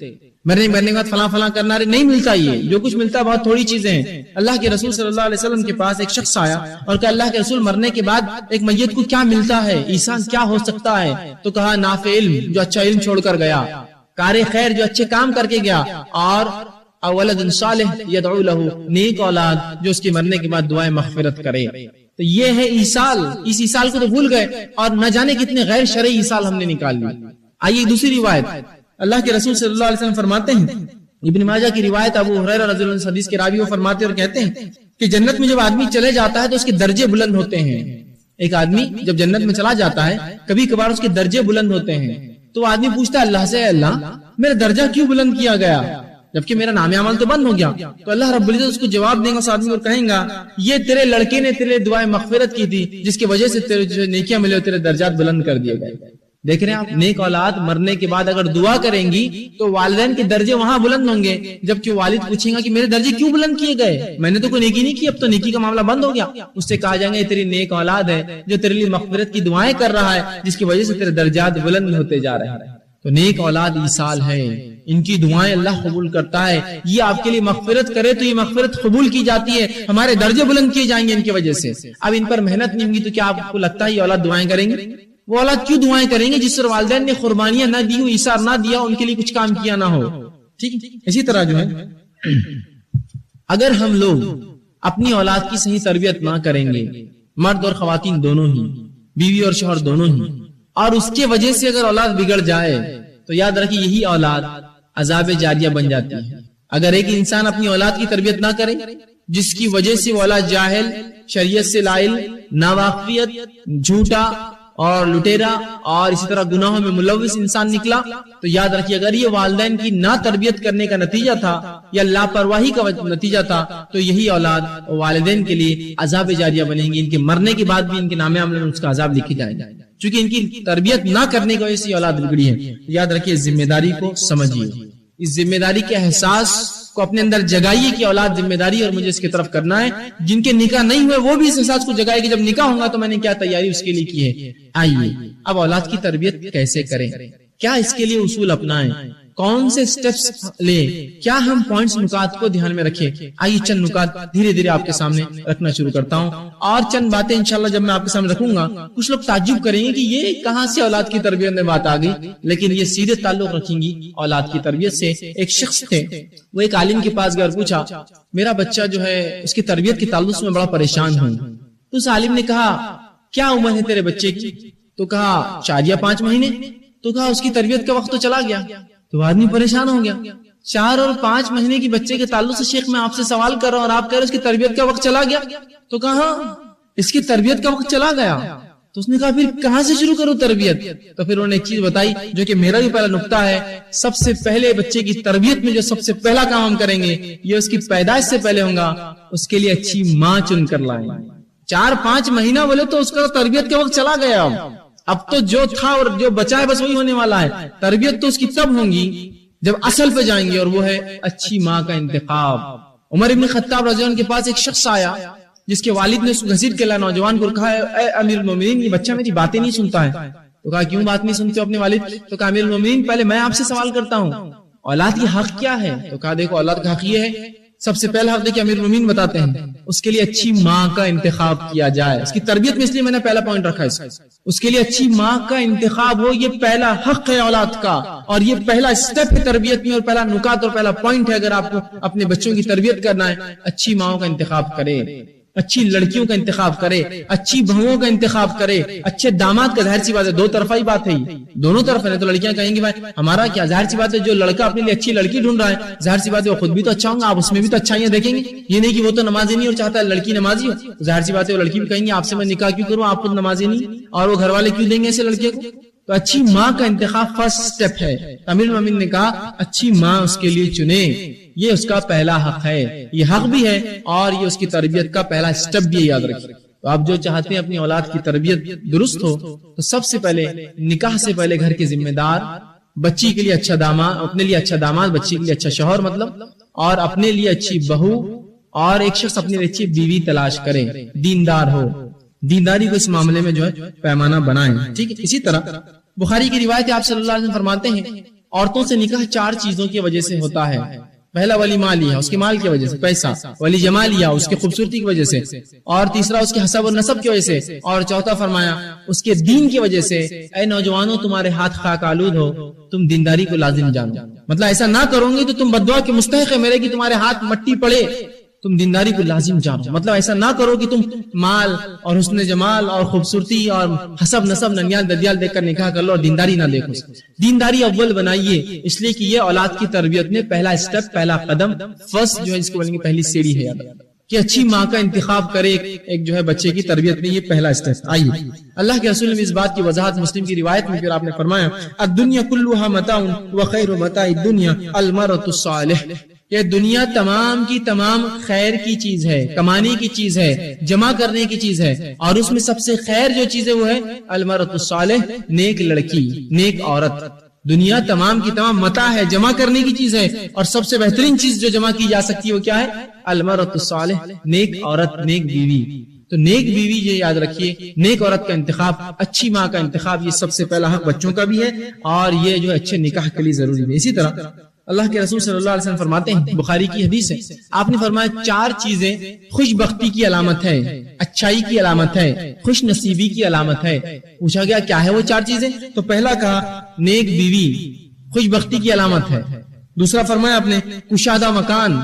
مرنے کے بعد فلاں فلاں کرنا نہیں ملتا. یہ جو کچھ ملتا ہے بہت تھوڑی چیزیں ہیں. اللہ کے رسول صلی اللہ علیہ وسلم کے پاس ایک شخص آیا اور کہا اللہ کے رسول مرنے کے بعد ایک میت کو کیا ملتا ہے, ایحسان کیا ہو سکتا ہے؟ تو کہا نافع علم, جو اچھا علم چھوڑ کر گیا, کار خیر جو اچھے کام کر کے گیا, اور اولد صالح یدعو لہ, نیک اولاد جو اس کے مرنے کے بعد دعائیں مغفرت کرے. تو یہ ہے ایصال. اس ایصال کو تو بھول گئے اور نہ جانے کتنے غیر شرعی ایصال ہم نے نکال لی. آئیے دوسری روایت، اللہ کے رسول صلی اللہ علیہ وسلم فرماتے ہیں، ابن ماجہ کی روایت، ابو ہریرہ رضی اللہ عنہ حدیث کے راوی وہ فرماتے اور کہتے ہیں کہ جنت میں جب آدمی چلے جاتا ہے تو اس کے درجے بلند ہوتے ہیں. ایک آدمی جب جنت میں چلا جاتا ہے کبھی کبھار اس کے درجے بلند ہوتے ہیں، تو آدمی پوچھتا ہے اللہ سے، اللہ میرا درجہ کیوں بلند کیا گیا جبکہ میرا نام عمل تو بند ہو گیا؟ تو اللہ رب العزت اس کو جواب دے گا، اس آدمی کو کہیں گا یہ تیرے لڑکے نے تیرے دعائیں مغفرت کی تھی جس کی وجہ سے تیرے جو نیکیاں ملے تیرے درجات بلند کر دیے گئے. دیکھ رہے ہیں آپ، نیک اولاد مرنے کے بعد اگر دعا کریں گی تو والدین کے درجے وہاں بلند ہوں گے، جبکہ والد پوچھیں گا کہ میرے درجے کیوں بلند کیے گئے، میں نے تو کوئی نیکی نہیں کی، اب تو نیکی کا معاملہ بند ہو گیا. اس سے کہا جائیں گے تیری نیک اولاد ہے جو تیرے لیے مغفرت کی دعائیں کر رہا ہے جس کی وجہ سے تیرے درجات بلند ہوتے جا رہے ہیں. تو نیک اولاد ایصال ہے، ان کی دعائیں اللہ قبول کرتا ہے. یہ آپ کے لیے مغفرت کرے تو یہ مغفرت قبول کی جاتی ہے، ہمارے درجے بلند کیے جائیں گے ان کی وجہ سے. اب ان پر محنت نہیں ہوگی تو کیا آپ کو لگتا ہے یہ اولاد دعائیں کریں گے؟ وہ اولاد کیوں دعائیں کریں گے جس پر والدین نے قربانیاں نہ دی ہو، ایثار نہ دیا، ان کے لیے کچھ کام کیا نہ ہو. ٹھیک ہے، اسی طرح جو ہے اگر ہم لوگ اپنی اولاد کی صحیح تربیت نہ کریں گے، مرد اور خواتین دونوں ہی، بیوی اور شوہر دونوں ہی، اور اس کے وجہ سے اگر اولاد بگڑ جائے تو یاد رکھیے یہی اولاد عذاب جاریہ بن جاتی ہے. اگر ایک انسان اپنی اولاد کی تربیت نہ کرے جس کی وجہ سے وہ اولاد جاہل، شریعت سے لائل، ناواقفیت، جھوٹا اور لٹیرا اور اسی طرح گناہوں میں ملوث انسان نکلا، تو یاد رکھیے اگر یہ والدین کی نہ تربیت کرنے کا نتیجہ تھا یا لاپرواہی کا نتیجہ تھا تو یہی اولاد والدین کے لیے عذاب جاریہ بنیں گی. ان کے مرنے کے بعد بھی ان کے نام عمل میں اس کا عذاب لکھی جائے گا، چونکہ ان کی تربیت نہ کرنے کی وجہ سے اولاد بگڑی ہے. یاد رکھیے ذمہ داری کو سمجھیے، اس ذمہ داری کے احساس کو اپنے اندر جگائیے کہ اولاد ذمہ داری اور مجھے اس کی طرف کرنا ہے. جن کے نکاح نہیں ہوئے وہ بھی اس احساس کو جگائے کہ جب نکاح ہوگا تو میں نے کیا تیاری اس کے لیے کی ہے. آئیے اب اولاد کی تربیت کیسے کریں، کیا اس کے لیے اصول اپنائیں، کون سے سٹیپس لیں، کیا ہم پوائنٹس نکات کو دھیان میں رکھیں. آئیے چند نکات دھیرے دھیرے آپ کے سامنے رکھنا شروع کرتا ہوں، اور چند باتیں انشاءاللہ جب میں آپ کے سامنے رکھوں گا کچھ لوگ تعجب کریں گے کہ یہ کہاں سے اولاد کی تربیت میں بات آ گئی، لیکن یہ سیدھے تعلق رکھیں گی اولاد کی تربیت سے. ایک شخص تھے، وہ ایک عالم کے پاس گئے اور پوچھا میرا بچہ جو ہے اس کی تربیت کے تعلق سے میں بڑا پریشان ہوں. تو اس عالم نے کہا کیا عمر ہے تیرے بچے کی؟ تو کہا 4 یا 5 مہینے. تو کہا اس کی تربیت کا وقت تو چلا گیا. تو آدمی پریشان ہو گیا، 4 اور 5 مہینے کی بچے کے تعلق سے شیخ میں آپ سے سوال کر رہا ہوں اور آپ کہہ رہے اس کی تربیت کا وقت چلا گیا. تو کہا اس کی تربیت کا وقت چلا گیا. تو اس نے کہا پھر کہاں سے شروع کروں تربیت؟ تو پھر انہوں نے ایک چیز بتائی جو کہ میرا بھی پہلا نقطہ ہے. سب سے پہلے بچے کی تربیت میں جو سب سے پہلا کام ہم کریں گے یہ اس کی پیدائش سے پہلے ہوگا، اس کے لیے اچھی ماں چن کر لائیں. 4-5 مہینہ بولے تو اس کا تربیت کا وقت چلا گیا، اب تو جو تھا اور جو بچا ہے بس وہی ہونے والا ہے. تربیت تو اس کی تب ہوگی جب اصل پہ جائیں گے، اور وہ ہے اچھی ماں کا انتخاب. عمر ابن خطاب رضی اللہ عنہ کے پاس ایک شخص آیا جس کے والد نے اس کو گھسیٹ کے لایا، نوجوان کو کہا اے امیر المومنین یہ بچہ میری باتیں نہیں سنتا ہے. تو کہا کیوں بات نہیں سنتے اپنے والد؟ تو کہا امیر المومنین پہلے میں آپ سے سوال کرتا ہوں اولاد کی حق کیا ہے؟ تو کہا دیکھو اولاد کا حق یہ ہے، سب سے پہلا حق دیکھیں امیر المومنین بتاتے ہیں اس کے لیے اچھی ماں کا انتخاب کیا جائے. اس کی تربیت میں اس لیے میں نے پہلا پوائنٹ رکھا ہے، اس کے لیے اچھی ماں کا انتخاب ہو، یہ پہلا حق ہے اولاد کا، اور یہ پہلا سٹیپ ہے تربیت میں، اور پہلا نکات اور پہلا پوائنٹ ہے. اگر آپ کو اپنے بچوں کی تربیت کرنا ہے اچھی ماں کا انتخاب کرے، اچھی لڑکیوں کا انتخاب کرے، اچھی بہوؤں کا انتخاب کرے، اچھے داماد کا. ظاہر سی بات ہے دو طرفہ ہی بات ہے، دونوں طرف ہے. تو لڑکیاں کہیں گی بھائی ہمارا کیا، ظاہر سی بات ہے جو لڑکا اپنے لیے اچھی لڑکی ڈھونڈ رہا ہے ظاہر سی بات ہے وہ خود بھی تو اچھا ہوگا، آپ اس میں بھی تو اچھائیاں دیکھیں گے. یہ نہیں کہ وہ تو نمازی نہیں اور چاہتا ہے لڑکی نمازی ہو، ظاہر سی بات ہے وہ لڑکی بھی کہیں گی آپ سے میں نکاح کیوں کروں، آپ خود نمازی نہیں، اور وہ گھر والے کیوں دیں گے ایسے لڑکے کو. تو اچھی ماں کا انتخاب فرسٹ سٹیپ ہے. امیر المومنین نے کہا اچھی ماں اس کے لیے چنے، یہ اس کا پہلا حق ہے، یہ حق بھی ہے اور یہ اس کی تربیت کا پہلا سٹیپ بھی ہے. یاد رکھیے تو آپ جو چاہتے ہیں اپنی اولاد کی تربیت درست ہو تو سب سے پہلے نکاح سے پہلے گھر کے ذمہ دار، بچی کے لیے اچھا داماد، اپنے لیے اچھا داماد، بچی کے لیے اچھا شوہر مطلب، اور اپنے لیے اچھی بہو، اور ایک شخص اپنے لیے اچھی بیوی تلاش کرے، دیندار ہو. دینداری کو اس معاملے میں جو ہے پیمانہ بنائیں. ٹھیک ہے. اسی طرح بخاری کی روایت آپ صلی اللہ علیہ وسلم فرماتے ہیں عورتوں سے نکاح 4 چیزوں کی وجہ سے ہوتا ہے. پہلا ولی مالیا، اس کے مال کی وجہ سے پیسہ، ولی جمالیا، اس کی خوبصورتی کی وجہ سے، اور تیسرا اس کے حسب و نسب کی وجہ سے، اور چوتھا فرمایا اس کے دین کی وجہ سے. اے نوجوانوں تمہارے ہاتھ خاک آلود ہو، تم دینداری کو لازم جانو. مطلب ایسا نہ کرو گے تو تم بددعا کے مستحق ہے میرے کہ تمہارے ہاتھ مٹی پڑے. تم دینداری کو لازم جانو. مطلب ایسا نہ کرو کہ تم مال اور حسن جمال اور خوبصورتی اور حسب نسب ننیال ددیال دیکھ کر نکاح کر لو اور دینداری نہ دیکھو. دینداری اول بنائیے، اس لیے کہ یہ اولاد کی تربیت میں پہلا اسٹیپ، پہلا قدم، فرسٹ جو ہے اس کو بولیں گے پہلی سیڑھی ہے. کہ اچھی ماں کا انتخاب کرے ایک جو ہے بچے کی تربیت میں، یہ پہلا اسٹیپ. آئیے اللہ کے رسول نے اس بات کی وضاحت مسلم کی روایت میں پھر آپ نے فرمایا الدنیا کلھا متاع وخیر متاع الدنیا المرأة الصالح. یہ دنیا تمام کی تمام خیر کی چیز ہے، کمانے کی چیز ہے، جمع کرنے کی چیز ہے، اور اس میں سب سے خیر جو چیز ہے وہ ہے المرأة الصالح، نیک لڑکی، نیک عورت. دنیا تمام کی تمام متاع ہے، جمع کرنے کی چیز ہے، اور سب سے بہترین چیز جو جمع کی جا سکتی ہے وہ کیا ہے؟ المرأة الصالح، نیک عورت، نیک بیوی. تو نیک بیوی یہ یاد رکھیے، نیک عورت کا انتخاب، اچھی ماں کا انتخاب، یہ سب سے پہلا حق بچوں کا بھی ہے، اور یہ جو اچھے نکاح کے لیے ضروری ہے. اسی طرح اللہ کے رسول صلی اللہ علیہ وسلم فرماتے ہیں، بخاری کی حدیث ہے، آپ نے فرمایا 4 چیزیں خوش بختی کی علامت ہے، اچھائی کی علامت ہے، خوش نصیبی کی علامت ہے. پوچھا گیا کیا ہے وہ 4 چیزیں؟ تو پہلا کہا نیک بیوی خوش بختی کی علامت ہے. دوسرا فرمایا آپ نے کشادہ مکان،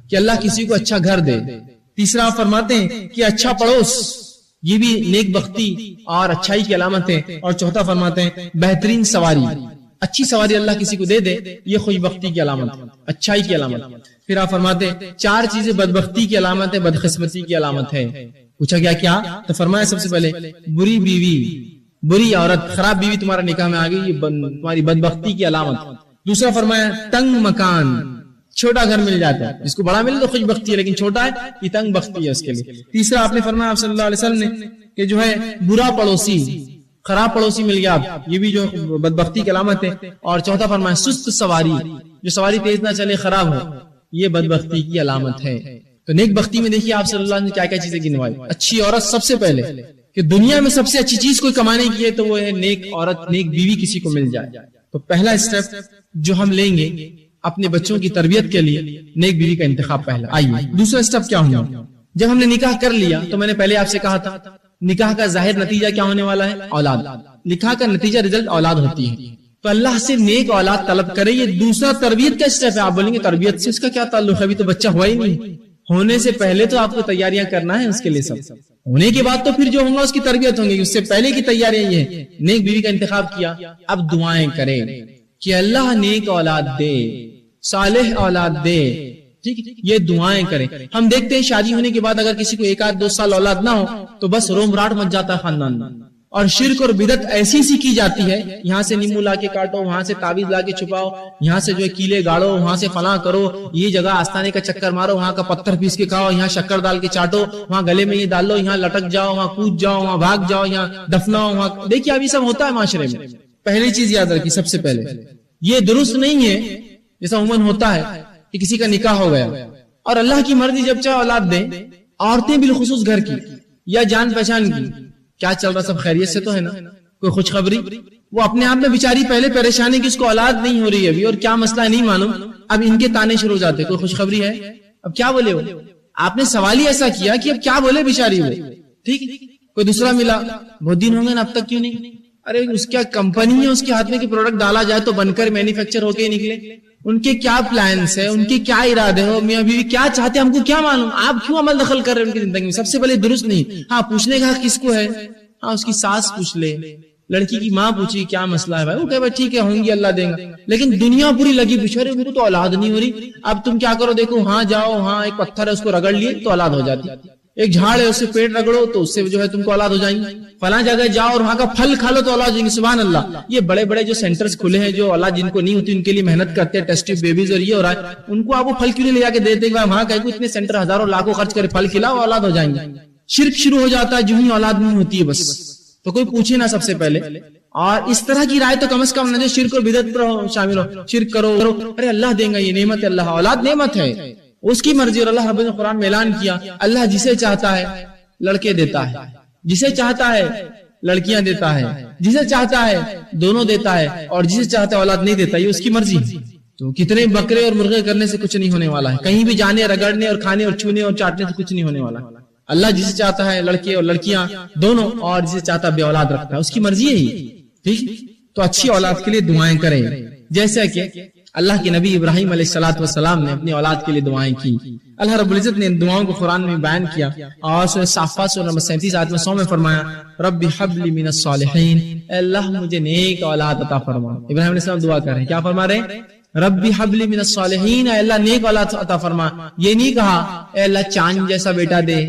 کہ اللہ کسی کو اچھا گھر دے. تیسرا فرماتے ہیں کہ اچھا پڑوس، یہ بھی نیک بختی اور اچھائی کی علامت ہے. اور چوتھا فرماتے ہیں بہترین سواری، اچھی سواری اللہ کسی کو دے دے، یہ خوش بختی کی علامت، اچھائی کی علامت. پھر آپ فرماتے ہیں 4 چیزیں بدبختی کی علامت ہے، بدقسمتی کی علامت ہے. پوچھا گیا کیا؟ تو فرمایا سب سے پہلے بری بیوی، بری عورت، خراب بیوی تمہارا نکاح میں آ گئی، یہ تمہاری بدبختی کی علامت. دوسرا فرمایا تنگ مکان، چھوٹا گھر مل جاتا ہے، جس کو بڑا ملے تو خوش بختی ہے، لیکن چھوٹا ہے یہ تنگ بختی ہے اس کے لیے. تیسرا آپ نے فرمایا آپ صلی اللہ علیہ وسلم نے کہ جو ہے برا پڑوسی، خراب پڑوسی مل گیا، یہ بھی جو بدبختی کی علامت ہے. اور چوتھا فرمایا سست سواری، جو سواری تیز نہ چلے، خراب ہو، یہ بدبختی کی علامت ہے. تو نیک بختی میں دیکھیے آپ صلی اللہ علیہ وسلم نے کیا کیا چیزیں گنوائی. اچھی عورت سب سے پہلے، کہ دنیا میں سب سے اچھی چیز کوئی کمانے کی ہے تو وہ ہے نیک عورت، نیک بیوی کسی کو مل جائے. تو پہلا اسٹیپ جو ہم لیں گے اپنے بچوں کی تربیت کے لیے، نیک بیوی کا انتخاب پہلا. آئیے دوسرا اسٹیپ کیا ہوگا؟ جب ہم نے نکاح کر لیا تو میں نے پہلے آپ سے کہا تھا نکاح کا ظاہر نتیجہ کیا ہونے والا ہے؟ اولاد. نکاح کا نتیجہ رزلٹ اولاد ہوتی ہے. تو اللہ سے نیک اولاد طلب کرے، یہ دوسرا تربیت کا اسٹیپ ہے. آپ بولیں گے تربیت سے اس کا کیا تعلق ہے؟ ابھی تو بچہ ہوا ہی نہیں. ہونے سے پہلے تو آپ کو تیاریاں کرنا ہے اس کے لیے، سب ہونے کے بعد تو پھر جو ہوگا اس کی تربیت ہوں گی. اس سے پہلے کی تیاریاں یہ ہے. نیک بیوی کا انتخاب کیا، اب دعائیں کریں کہ اللہ نیک اولاد دے، صالح اولاد دے. ٹھیک، یہ دعائیں کریں. ہم دیکھتے ہیں شادی ہونے کے بعد اگر کسی کو 1-2 سال اولاد نہ ہو تو بس روم راٹ مچ جاتا ہے خاندان میں، اور شرک اور بدعت ایسی سی کی جاتی ہے، یہاں سے نیمو لا کے کاٹو، وہاں سے تعویذ لا کے چھپاؤ، یہاں سے جو ہے کیلے گاڑو، وہاں سے فلاں کرو، یہ جگہ آستانے کا چکر مارو، وہاں کا پتھر پیس کے کھاؤ، یہاں شکر ڈال کے چاٹو، وہاں گلے میں یہ ڈال لو، یہاں لٹک جاؤ، وہاں کود جاؤ، وہاں بھاگ جاؤ، یہاں دفناؤ، وہاں. دیکھیے ابھی سب ہوتا ہے معاشرے میں. پہلی چیز یاد رکھیے سب سے پہلے، یہ درست نہیں ہے جیسا عموماً ہوتا ہے کہ کسی کا نکاح ہو گیا اور اللہ کی مرضی جب چاہے اولاد دے. عورتیں بالخصوص گھر کی یا جان پہچان کی، کیا چل رہا، سب خیریت سے تو ہے نا؟ کوئی خوشخبری؟ وہ اپنے آپ میں بیچاری پہلے پریشانی کہ اس کو اولاد نہیں ہو رہی ہے ابھی، اور کیا مسئلہ ہے نہیں معلوم. اب ان کے تانے شروع ہو جاتے، کوئی خوشخبری ہے؟ اب کیا بولے وہ؟ آپ نے سوال ہی ایسا کیا کہ اب کیا بولے بیچاری وہ. ٹھیک، کوئی دوسرا ملا، بہت دن ہو گئے نا اب تک کیوں نہیں؟ ارے اس کیا کمپنی ہے، اس کے ہاتھ میں کہ پروڈکٹ ڈالا جائے تو بن کر مینوفیکچر ہو کے نکلے. ان کے کیا پلانس ہیں، ان کے کیا ارادے ہو، میاں بیوی کیا چاہتے ہیں ہم کو کیا معلوم. آپ کیوں عمل دخل کر رہے ہیں ان کی زندگی میں؟ سب سے پہلے درست نہیں. ہاں پوچھنے کا کس کو ہے؟ ہاں اس کی ساس پوچھ لے، لڑکی کی ماں پوچھی کیا مسئلہ ہے بھائی، وہ کہے بھائی ٹھیک ہے ہوں گی اللہ دے گا. لیکن دنیا پوری لگی پیچھے، ارے میرے تو اولاد نہیں ہو رہی. اب تم کیا کرو، دیکھو ہاں جاؤ، ہاں ایک پتھر ہے اس کو رگڑ لیے تو اولاد ہو جاتی، ایک جھاڑ ہے اس سے پیٹ رگڑو تو اس سے جو ہے تم کو اولاد ہو جائیں گی، فلاں جگہ جاؤ اور وہاں کا پھل کھا لو تو اولاد ہو جائیں گی. سبحان اللہ. یہ بڑے بڑے جو سینٹرز کھلے ہیں، جو اولاد جن کو نہیں ہوتی ان کے لیے محنت کرتے ہیں، ٹیسٹ ٹیوب بیبیز اور یہ ہو رہا ہے، ان کو آپ وہ پھل کیوں نہیں لے جا کے دیتے کہ وہاں کہیں اتنے سینٹر ہزاروں لاکھوں خرچ کرے پھل کھلاؤ اولاد ہو جائیں گے. شرک شروع ہو جاتا ہے جو ہی اولاد نہیں ہوتی ہے بس. تو کوئی پوچھے نا سب سے پہلے، اور اس طرح کی رائے تو کم از کم نہ جو شرک اور بدعت پر شامل ہو. شرک کرو، ارے اللہ دیں گا، یہ نعمت ہے، اللہ اولاد نعمت ہے، اس کی مرضی. اور اللہ رب نے قرآن میں اعلان کیا، اللہ جسے چاہتا ہے لڑکے دیتا ہے، جسے چاہتا ہے لڑکیاں دیتا ہے، جسے چاہتا ہے دونوں دیتا ہے، اور جسے چاہتا ہے اولاد نہیں دیتا، یہ اس کی مرضی. تو کتنے بکرے اور مرغے کرنے سے کچھ نہیں ہونے والا ہے، کہیں بھی جانے رگڑنے اور کھانے اور چھونے اور چاٹنے سے کچھ نہیں ہونے والا. اللہ جسے چاہتا ہے لڑکے اور لڑکیاں دونوں، اور جسے چاہتا ہے بے اولاد رکھتا ہے، اس کی مرضی ہے ہی. ٹھیک، تو اچھی اولاد کے لیے دعائیں کریں. جیسا کہ اللہ کے نبی ابراہیم علیہ الصلوۃ والسلام نے اپنی اولاد کے لیے دعائیں کی. اللہ رب العزت نے ان دعاؤں کو قرآن میں بیان کیا اور سورہ صافات سورہ نمبر 37 آیت 100 میں فرمایا رب حب لی من الصالحین، اے اللہ مجھے نیک اولاد عطا فرما. ابراہیم علیہ السلام دعا کر رہے ہیں، کیا فرما رہے ہیں؟ رب حب لی من الصالحین، اے اللہ نیک اولاد عطا فرما. یہ نہیں کہا اے اللہ چاند جیسا بیٹا دے،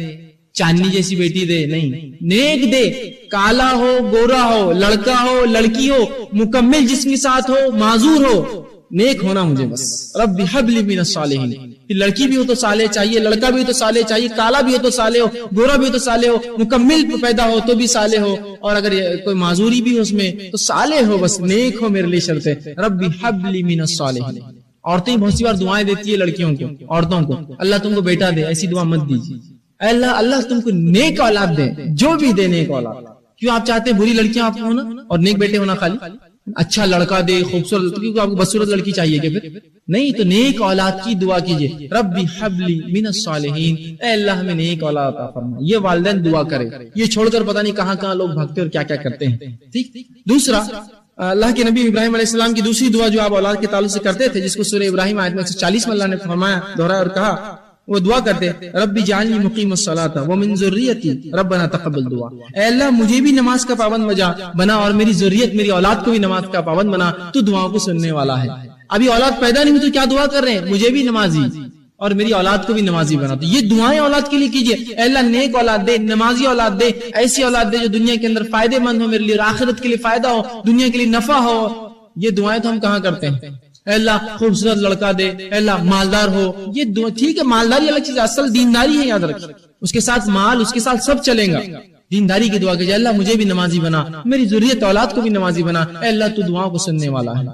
چاندنی جیسی بیٹی دے، نہیں، نیک دے، کالا ہو گورا ہو، لڑکا ہو لڑکی ہو، مکمل جسم کے ساتھ ہو، معذور ہو، نیک ہونا مجھے بس. رب حب لی من الصالحین، لڑکی بھی ہو تو صالح چاہیے، لڑکا بھی ہو تو صالح چاہیے، کالا بھی ہو تو صالح ہو، گورا بھی ہو تو صالح ہو، مکمل پیدا ہو تو بھی صالح ہو، اور اگر کوئی معذوری بھی ہو اس میں تو صالح ہو، بس نیک ہو میرے لیے شرط ہے. رب حب لی من الصالحین. عورتیں بہت سی بار دعائیں دیتی ہے لڑکیوں کو، عورتوں کو، اللہ تم کو بیٹا دے، ایسی دعا مت دیجیے. اللہ تم کو نیک اولاد دے، جو بھی دے نیک اولاد. کیوں آپ چاہتے ہیں بری لڑکیاں آپ کو ہونا اور نیک بیٹے ہونا؟ خالی اچھا لڑکا دے، خوبصورت، کیونکہ آپ کو بدصورت لڑکی چاہیے کہ پھر نہیں، تو نیک اولاد کی دعا کیجیے. رب حب لی من الصالحین، اے اللہ ہمیں نیک اولاد عطا فرما. یہ والدین دعا کرے، یہ چھوڑ کر پتہ نہیں کہاں کہاں لوگ بھاگتے اور کیا کیا کرتے ہیں. ٹھیک. دوسرا، اللہ کے نبی ابراہیم علیہ السلام کی دوسری دعا جو آپ اولاد کے تعلق سے کرتے تھے، جس کو سورہ ابراہیم آیت 140 میں اللہ نے فرمایا، دہرایا اور کہا، وہ دعا کرتے رب جعلنی مقیم الصلاۃ ومن ذریتی ربنا تقبل دعا. اے اللہ مجھے بھی نماز کا پابند بنا اور میری ذریت، میری اولاد کو بھی نماز کا پابند بنا، تو دعاؤں کو سننے والا ہے. ابھی اولاد پیدا نہیں ہوئی تو کیا دعا کر رہے ہیں؟ مجھے بھی نمازی اور میری اولاد کو بھی نمازی بنا. تو یہ دعائیں اولاد کے لیے کیجیے. اے اللہ نیک اولاد دے، نمازی اولاد دے، ایسی اولاد دے جو دنیا کے اندر فائدے مند ہو میرے لیے، آخرت کے لیے فائدہ ہو، دنیا کے لیے نفع ہو. یہ دعائیں تو ہم کہاں کرتے ہیں؟ اے اللہ خوبصورت لڑکا دے، اے اللہ مالدار ہو. یہ ٹھیک ہے، مالداری الگ چیز، اصل دینداری ہے، یاد رکھیں. اس کے ساتھ مال، اس کے ساتھ سب چلے گا. دینداری کی دعا کیجیے، اللہ مجھے بھی نمازی بنا، میری ذریت اولاد کو بھی نمازی بنا. اے اللہ تو دعاؤں کو سننے والا ہے.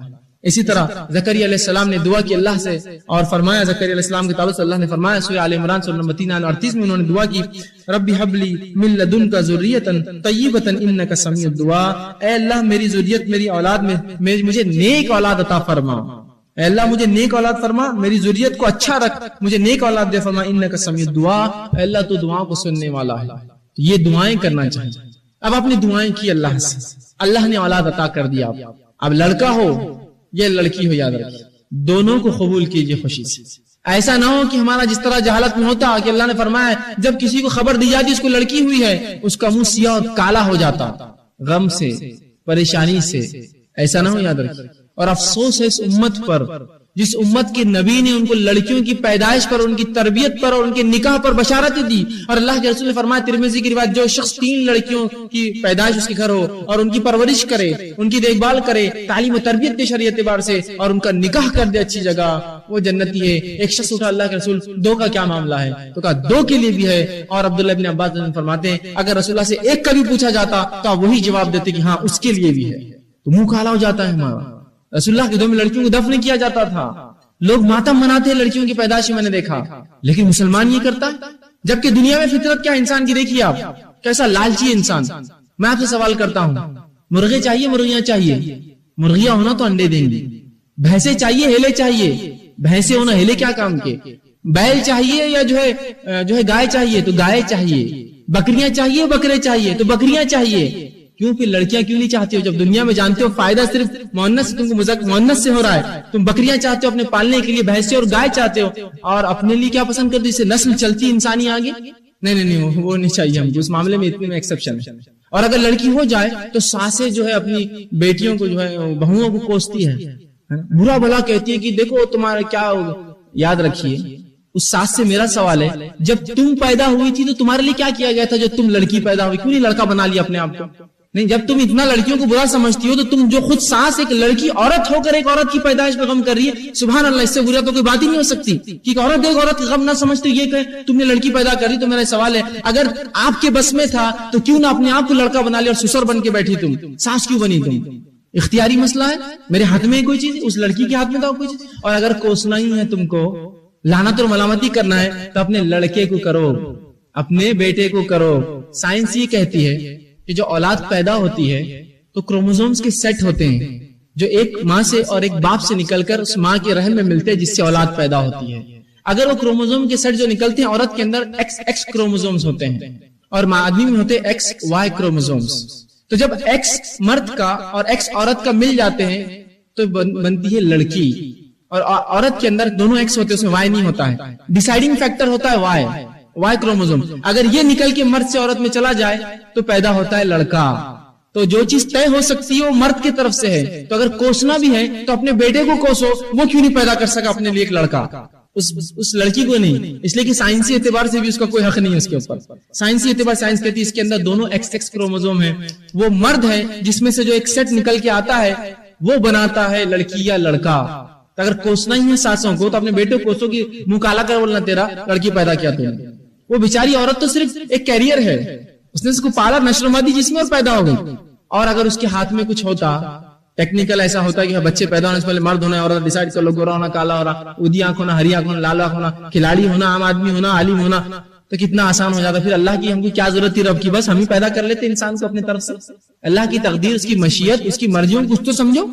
اسی طرح زکریا علیہ السلام نے دعا کی اللہ سے اور فرمایا، زکریا علیہ السلام کے تعلق سے اللہ نے فرمایا سورہ آل عمران سورہ نمبر 338 میں انہوں نے دعا کی، رب حب لی من لدنک ذریۃ طیبۃ انک سمیع الدعاء. اے اللہ میری ذریت، میری اولاد میں مجھے نیک اولاد عطا فرما. اے اللہ مجھے نیک اولاد فرما، میری ذریت کو اچھا رکھ، مجھے نیک اولاد دے فرما. انک سمیع الدعاء، اے اللہ تو دعاؤں کو سننے والا ہے. یہ دعائیں کرنا چاہیے. اب آپ نے دعائیں کی اللہ سے، اللہ نے اولاد عطا کر دیا. اب لڑکا ہو یا لڑکی ہو، یاد رکھیں دونوں کو قبول کیجیے خوشی سے. ایسا نہ ہو کہ ہمارا جس طرح جہالت میں ہوتا کہ اللہ نے فرمایا جب کسی کو خبر دی جاتی اس کو لڑکی ہوئی ہے، اس کا منہ سیاہ اور کالا ہو جاتا غم سے، پریشانی سے. ایسا نہ ہو، یاد رکھیں. اور افسوس ہے اس امت پر جس امت کے نبی نے ان کو لڑکیوں کی پیدائش پر، ان کی تربیت پر اور ان کے نکاح پر بشارتیں دی. اور اللہ کے رسول نے فرمایا ترمذی کی روایت، جو شخص 3 لڑکیوں کی پیدائش اس کے گھر ہو اور ان کی پرورش کرے، ان کی دیکھ بھال کرے، تعلیم و تربیت دے شریعت اعتبار سے، اور ان کا نکاح کر دے اچھی جگہ، وہ جنتی ہے. ایک شخص اٹھا، اللہ کے رسول 2 کا کیا معاملہ ہے؟ تو کہا 2 کے لیے بھی ہے. اور عبداللہ ابن عباس فرماتے ہیں اگر رسول اللہ سے 1 کا بھی پوچھا جاتا تو آپ وہی جواب دیتے کہ ہاں اس کے لیے بھی ہے. تو منہ کالا ہو جاتا ہے ہمارا. رسول اللہ کے دور میں لڑکیوں کو دفن کیا جاتا تھا، لوگ ماتم مناتے ہیں لڑکیوں کی پیدائش میں نے دیکھا. لیکن مسلمان یہ کرتا ہے، جبکہ دنیا میں فطرت کیا انسان کی دیکھیے آپ، کیسا لالچی انسان. میں آپ سے سوال کرتا ہوں، مرغے چاہیے مرغیاں چاہیے؟ مرغیاں ہونا تو انڈے دیں گی. بھینسیں چاہیے ہیلے چاہیے؟ بھینسیں ہونا ہیلے کیا کام کے. بیل چاہیے یا جو ہے گائے چاہیے تو گائے چاہیے. بکریاں چاہیے بکرے چاہیے تو بکریاں چاہیے. کیوں پھر لڑکیاں کیوں نہیں چاہتے ہو جب دنیا میں جانتے ہو فائدہ صرف مؤنث سے، تم کو مؤنث سے ہو رہا ہے. تم بکریاں چاہتے ہو اپنے پالنے کے لیے، بھینسیں اور گائے چاہتے ہو، اور اپنے لیے کیا پسند کرتے ہو؟ اس سے نسل چلتی انسانی آگے. نہیں وہ نہیں چاہیے ہم کو. اس معاملے میں اتنے میں ایکسپشن ہے. اور اگر لڑکی ہو جائے تو ساسیں جو ہے اپنی بیٹیوں کو جو ہے بہوؤں کو کوستی ہے، برا بھلا کہتی ہے کہ دیکھو تمہارا کیا ہوگا. یاد رکھیے اس ساس سے میرا سوال ہے، جب تم پیدا ہوئی تھی تو تمہارے لیے کیا کیا گیا تھا؟ جو تم لڑکی پیدا ہوئی کیوں نہیں لڑکا بنا لیا اپنے آپ کو؟ نہیں، جب تم اتنا لڑکیوں کو برا سمجھتی ہو تو تم جو خود سانس ایک لڑکی عورت ہو کر ایک عورت کی پیدائش پہ غم کر رہی ہے، سبحان اللہ، اس سے برا تو کوئی بات ہی نہیں ہو سکتی کہ ایک عورت ایک عورت کا غم نہ سمجھتی یہ کہ تم نے لڑکی پیدا کر دی. تو میرا سوال ہے اگر آپ کے بس میں تھا تو کیوں نہ اپنے آپ کو لڑکا بنا لیا اور سسر بن کے بیٹھی؟ تم سانس کیوں بنی؟ تم اختیاری مسئلہ ہے. میرے ہاتھ میں کوئی چیز، اس لڑکی کے ہاتھ میں تھا کوئی چیز. اور اگر کوسنا ہی ہے تم کو، لعنت اور ملامتی کرنا ہے، تو اپنے لڑکے کو کرو، اپنے بیٹے کو کرو. سائنس یہ کہتی ہے کہ جو اولاد پیدا ہوتی ہے تو کروموزومز کے سیٹ ہوتے ہیں جو ایک ماں سے اور ایک باپ سے نکل کر اس ماں کے رحم میں ملتے ہیں جس سے اولاد پیدا ہوتی ہے. اگر وہ کروموزوم کے سیٹ جو نکلتے ہیں، عورت کے اندر ایکس کروموزومز ہوتے ہیں اور آدمی میں ہوتے ہیں ایکس وائی کروموزومز. تو جب ایکس مرد کا اور ایکس عورت کا مل جاتے ہیں تو بنتی ہے لڑکی. اور عورت کے اندر دونوں ایکس ہوتے ہیں, اس میں وائی نہیں ہوتا ہے. ڈیسائیڈنگ فیکٹر ہوتا ہے وائی کروموزوم. اگر یہ نکل کے مرد سے عورت میں چلا جائے تو پیدا ہوتا ہے لڑکا. تو جو چیز طے ہو سکتی ہے وہ مرد کی طرف سے ہے. تو اگر کوسنا بھی ہے تو اپنے بیٹے کو کوسو, وہ کیوں نہیں پیدا کر سکا اپنے لیے ایک لڑکا, اس لڑکی کو نہیں. اس لیے کہ سائنسی اعتبار سے بھی اس کا کوئی حق نہیں ہے اس کے اوپر. سائنسی اعتبار سائنس کہتی ہے اس کے اندر دونوں ایکس کروموزوم ہیں. وہ مرد ہے جس میں سے جو ایک سیٹ نکل کے آتا ہے وہ بناتا ہے لڑکی یا لڑکا. تو اگر کوسنا ہی ہے ساسوں کو تو اپنے بیٹے کو کوسو کہ منہ کالا کر بولنا تیرا لڑکی پیدا کیا تم نے. وہ بیچاری عورت تو صرف ایک کیریئر ہے, اس نے اس کو پالا, نشر و مادی جس میں اور پیدا ہو گئی. اور اگر اس کے ہاتھ میں کچھ ہوتا, ٹیکنیکل ایسا ہوتا ہے کہ بچے پیدا ہونے سے پہلے مرد ہونا ہے, عورت ڈیسائیڈ کر لو گورا ہونا, کالا ہونا, اودی آنکھ ہونا, ہری آنکھ ہونا, لال آنکھ ہونا, کھلاڑی ہونا, عام آدمی ہونا, عالم ہونا, تو کتنا آسان ہو جاتا. پھر اللہ کی ہم کو کیا ضرورت تھی رب کی, بس ہم ہی پیدا کر لیتے انسان کو اپنے طرف سے. اللہ کی تقدیر, اس کی مشیت, اس کی مرضیوں کچھ تو سمجھو.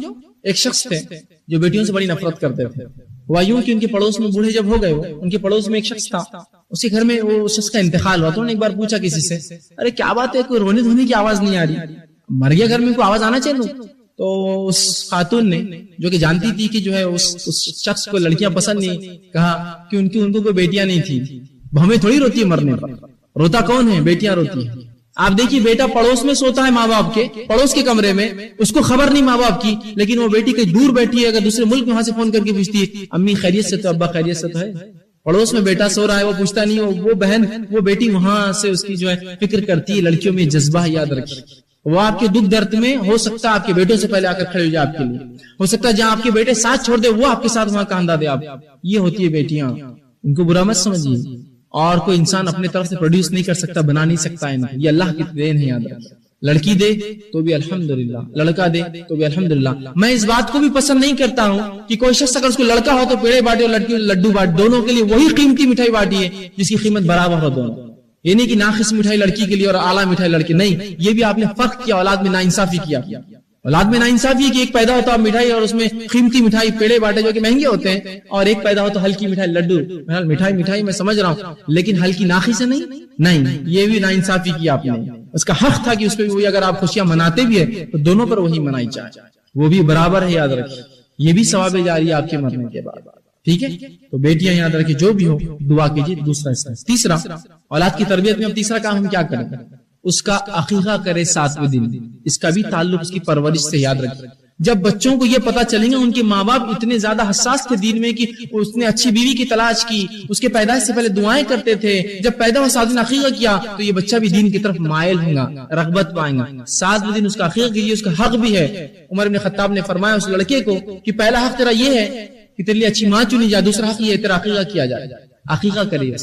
ایک شخص تھے جو بیٹیوں سے بڑی نفرت کرتے تھے. ہوا یوں کہ ان کے پڑوس میں بوڑھے جب ہو گئے, ان کے پڑوس میں ایک شخص تھا, اس کے گھر میں وہ شخص کا انتقال ہوا. تو انہوں نے ایک بار پوچھا کسی سے, ارے کیا بات ہے, کوئی رونے دھونے کی آواز نہیں آ رہی, مر گیا گھر میں, کوئی آواز آنا چاہیے. تو اس خاتون نے جو کہ جانتی تھی کہ جو ہے اس شخص کو لڑکیاں پسند نہیں, کہا کہ ان کو کوئی بیٹیاں نہیں تھی. ہمیں تھوڑی روتی ہے مرنے پر, روتا کون ہے, بیٹیاں روتی ہیں. آپ دیکھیے بیٹا پڑوس میں سوتا ہے ماں باپ کے, پڑوس کے کمرے میں, اس کو خبر نہیں ماں باپ کی, لیکن وہ بیٹی کہیں دور بیٹھی ہے, اگر دوسرے ملک میں وہاں سے فون کر کے پوچھتی ہے امی خیریت سے, تو ابا خیریت سے تو ہے. پڑوس میں بیٹا سو رہا ہے, وہ پوچھتا نہیں, وہ بہن, وہ بیٹی وہاں سے اس کی جو ہے فکر کرتی ہے. لڑکیوں میں جذبہ یاد رکھیے, وہ آپ کے دکھ درد میں ہو سکتا ہے آپ کے بیٹوں سے پہلے آ کر کھڑے ہو جائے آپ کے لیے. ہو سکتا ہے جہاں آپ کے بیٹے ساتھ چھوڑ دے وہ آپ کے ساتھ وہاں کاندھا دے. آپ یہ ہوتی ہے بیٹیاں, ان کو برا مت سمجھیے. اور کوئی انسان اپنے طرف سے پروڈیوس نہیں کر سکتا, بنا نہیں سکتا ہے, یہ اللہ کی دین ہے. یاد رکھیں, لڑکی دے تو بھی الحمدللہ, لڑکا دے تو بھی الحمدللہ. میں اس بات کو بھی پسند نہیں کرتا ہوں کہ کوئی شخص اگر اس کو لڑکا ہو تو پیڑے بانٹے اور لڑکی لڈو بانٹ, دونوں کے لیے وہی قیمتی مٹھائی بانٹی ہے جس کی قیمت برابر ہو دونوں. یہ نہیں کہ ناقص مٹھائی لڑکی کے لیے اور اعلیٰ مٹھائی لڑکے, نہیں, یہ بھی آپ نے فرق کیا, اولاد میں ناانصافی کیا. اولاد میں ناانصافی کہ ایک پیدا ہوتا ہے مٹھائی اور اس میں قیمتی مٹھائی پیڑے بانٹے جو کہ مہنگے ہوتے ہیں, اور ایک پیدا ہوتا ہلکی مٹھائی لڈو. مٹھائی میں سمجھ رہا ہوں, لیکن ہلکی ناقص سے نہیں, یہ بھی ناانصافی کی آپ نے. اس کا حق تھا کہ اس پہ بھی اگر آپ خوشیاں مناتے بھی ہے تو دونوں پر وہی منائی جائے, وہ بھی برابر ہے. یاد رکھیے, یہ بھی ثواب جاری ہے آپ کے مرنے کے بعد. ٹھیک ہے, تو بیٹیاں یاد رکھیں, جو بھی ہو دعا کیجیے. دوسرا حصہ, تیسرا اولاد کی تربیت میں اب تیسرا کام ہم کیا کریں, اس کا عقیقہ کرے 7ویں دن. اس کا بھی تعلق اس کی پرورش سے. یاد رکھیں, جب بچوں کو یہ پتا چلیں گے, ان کے ماں باپ اتنے زیادہ حساس تھے دین میں کہ اس نے اچھی بیوی کی تلاش کی, اس کے پیدائش سے پہلے دعائیں کرتے تھے, جب پیدا ہوا 7 دن عقیقہ کیا تو یہ بچہ بھی دین کی طرف مائل ہوگا, رغبت پائیں گا. 7ویں دن اس کا عقیقہ کیجیے, اس کا حق بھی ہے. عمر بن خطاب نے فرمایا اس لڑکے کو کہ پہلا حق تیرا یہ ہے کہ تیرے لیے اچھی ماں چنی جائے, دوسرا حق یہ ہے تیرا عقیقہ کیا جائے. عقیقہ کریے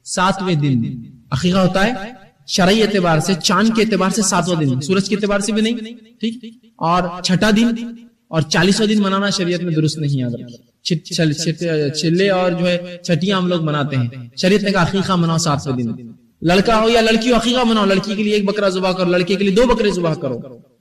7ویں دن. عقیقہ ہوتا ہے شرعی اعتبار سے, چاند کے اعتبار سے 7واں دن, سورج کے اعتبار سے بھی نہیں, ٹھیک. اور 6ٹھا دن اور 40واں دن منانا شریعت میں درست نہیں. یاد رکھیں, چھلے اور جو ہے چھٹیاں ہم لوگ مناتے ہیں, شریعت نے کہا عقیقہ مناؤ 7ویں دن. لڑکا ہو یا لڑکی ہو عقیقہ مناؤ, لڑکی کے لیے 1 بکرا ذبح کرو, لڑکے کے لیے 2 بکرے ذبح کرو.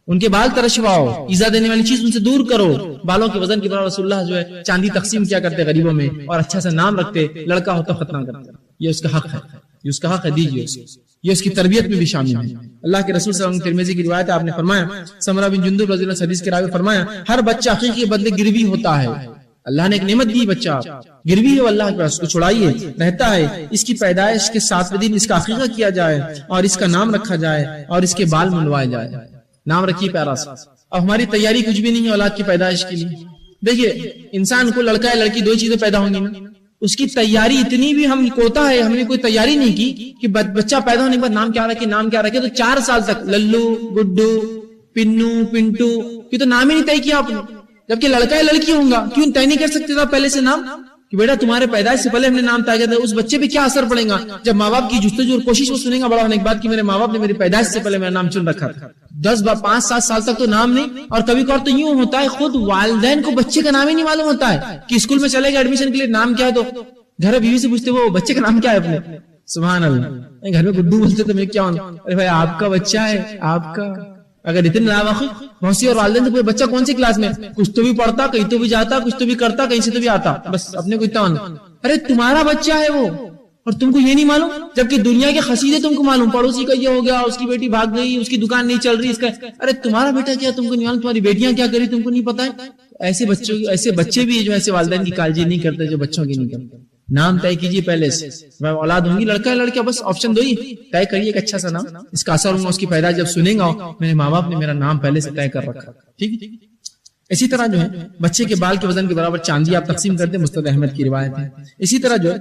ان کے بال ترشواؤ, ایزا دینے والی چیز ان سے دور کرو. بالوں کے وزن کے برابر رسول اللہ جو ہے چاندی تقسیم کیا کرتے غریبوں میں, اور اچھا سا نام رکھتے, لڑکا ہو تو ختنہ کرتے. یہ اس کا حق ہے, یہ اس کا حق ہے, دیجیے اسے. یہ اس کی تربیت میں بھی شامل ہے. اللہ کے رسول صلی اللہ علیہ وسلم ترمذی کی روایت ہے, آپ نے فرمایا, سمرہ بن جندب رضی اللہ عنہ حدیث کے راوی فرمایا, ہر بچہ عقیقے کے بدلے گروی ہوتا ہے. اللہ نے ایک نعمت دی, بچہ گروی ہے اللہ کے پاس, اس کو چھڑائیے, رہتا ہے. اس کی پیدائش کے 7ویں دن اس کا عقیقہ کیا جائے اور اس کا نام رکھا جائے اور اس کے بال منڈوائے جائے. نام رکھیے پیارا سا. اب ہماری تیاری کچھ بھی نہیں ہے اولاد کی پیدائش کے لیے. دیکھیے, انسان کو لڑکا ہے لڑکی 2 چیزیں پیدا ہوں گی نا, اس کی تیاری اتنی بھی ہم کوتا ہے, ہم نے کوئی تیاری نہیں کی کہ بچہ پیدا ہونے کے بعد نام کیا رکھے, تو 4 سال تک للو, گڈو, پنو, پنٹو, یہ تو نام ہی نہیں طے کیا آپ نے. جبکہ لڑکا ہے لڑکی ہوں گا, کیوں طے نہیں کر سکتے تھا پہلے سے نام کہ بیٹا تمہارے پیدائش سے پہلے ہم نے نام طے کیا تھا. اس بچے پہ کیا اثر پڑے گا جب ماں باپ کی جستجو اور کوشش وہ سنے گا بڑا ہونے کے بعد کہ میرے ماں باپ نے میری پیدائش سے پہلے میرا نام چن رکھا تھا. 10 5 7 سال تک تو نام نہیں. اور کبھی کبھار تو یوں ہوتا ہے خود والدین کو بچے کا نام ہی نہیں معلوم ہوتا ہے کہ اسکول میں چلے گا ایڈمیشن کے لیے, نام کیا ہے, تو گھر بیوی سے پوچھتے وہ بچے کا نام کیا ہے اپنے. سبحان اللہ, گھر میں گڈو بولتے تو میں کیا ہوں, ارے بھائی آپ کا بچہ ہے, آپ کا. اگر اتنے ناواقف موسی اور والدین تو بچہ کون سی کلاس میں, کچھ تو بھی پڑھتا, کہیں تو بھی جاتا, کچھ تو بھی کرتا, کہیں سے تو بھی آتا, بس اپنے کو اتنا. ارے تمہارا بچہ ہے وہ اور تم کو یہ نہیں معلوم, جبکہ دنیا کے خسیدے تم کو معلوم, پڑوسی کا یہ ہو گیا, اس کی بیٹی بھاگ گئی, اس کی دکان نہیں چل رہی, اس کا. ارے تمہارا بیٹا کیا تم کو نہیں معلوم, تمہاری بیٹیاں کیا کری تم کو نہیں پتا ہے. ایسے بچے بھی جو ایسے والدین کی کالجی نہیں کرتے جو بچوں کی نہیں کرتے. نام طے کیجیے پہلے سے, میں اولاد ہوں گی لڑکا ہے لڑکا, بس آپشن دو ہی طے کریے ایک اچھا سا نام. اس کا اثر ہوگا اس کی پیدائش جب سنیں گا میرے ماں باپ نے میرا نام پہلے سے طے کر رکھا. ٹھیک. اسی طرح جو ہے بچے کے بال کے وزن کے برابر چاندی آپ تقسیم کرتے ہیں, مستد احمد کی روایت ہے. اسی طرح جو ہے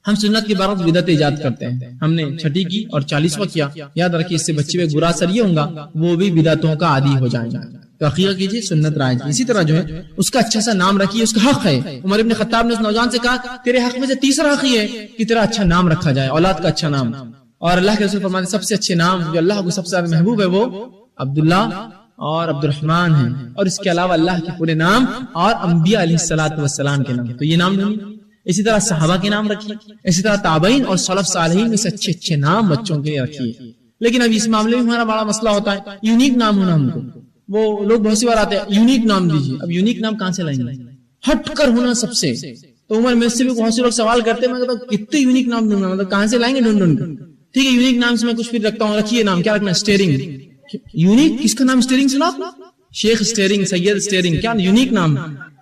ہم سنت کے بارے میں بدعت ایجاد کرتے ہیں. ہم نے چھٹی کی اور 40واں کیا, یاد رکھیے اس سے بچے میں برا اثر یہ ہوگا وہ بھی بدعتوں کا عادی ہو جائیں گے. تو عقیدہ کیجیے سنت رائج. اسی طرح جو ہے اس کا اچھا سا نام رکھیے, اس کا حق ہے. عمر ابن خطاب نے اس نوجوان سے کہا تیرے حق میں سے تیسرا حق یہ ہے کہ تیرا اچھا نام رکھا جائے, اولاد کا اچھا نام. اور اللہ کے رسول فرماتے سب سے اچھے نام جو اللہ کو سب سے زیادہ محبوب ہے وہ عبداللہ اور عبد الرحمن ہیں, اور اس کے علاوہ اللہ کے پورے نام اور انبیاء علیہ الصلوۃ والسلام کے نام. تو یہ نام نہیں. اسی طرح صحابہ کے نام رکھیے, اسی طرح تابعین اور سلف صالحین میں سے اچھے اچھے نام بچوں کے لیے رکھیے. لیکن اب اس معاملے میں ہمارا بڑا مسئلہ ہوتا ہے یونیک نام ہونا. ہم کو وہ لوگ بہت سی بار آتے ہیں یونیک نام دیجیے. اب یونیک نام کہاں سے لائیں گے؟ ہٹ کر ہونا سب سے. تو عمر میں سے بھی بہت سے لوگ سوال کرتے ہیں, میں کہتا ہوں کتنے یونیک نام دوں گا, مطلب کہاں سے لائیں گے ڈھونڈ ڈھونڈ کر. ٹھیک ہے یونیک نام سے میں کچھ پھر رکھتا ہوں. رکھیے نام کیا رکھنا ہے؟ اسٹیئرنگ. یونیک کس کا نام اسٹیئرنگ سنا آپ نے؟ شیخ اسٹیئرنگ, سید اسٹیئرنگ, کیا یونیک نام.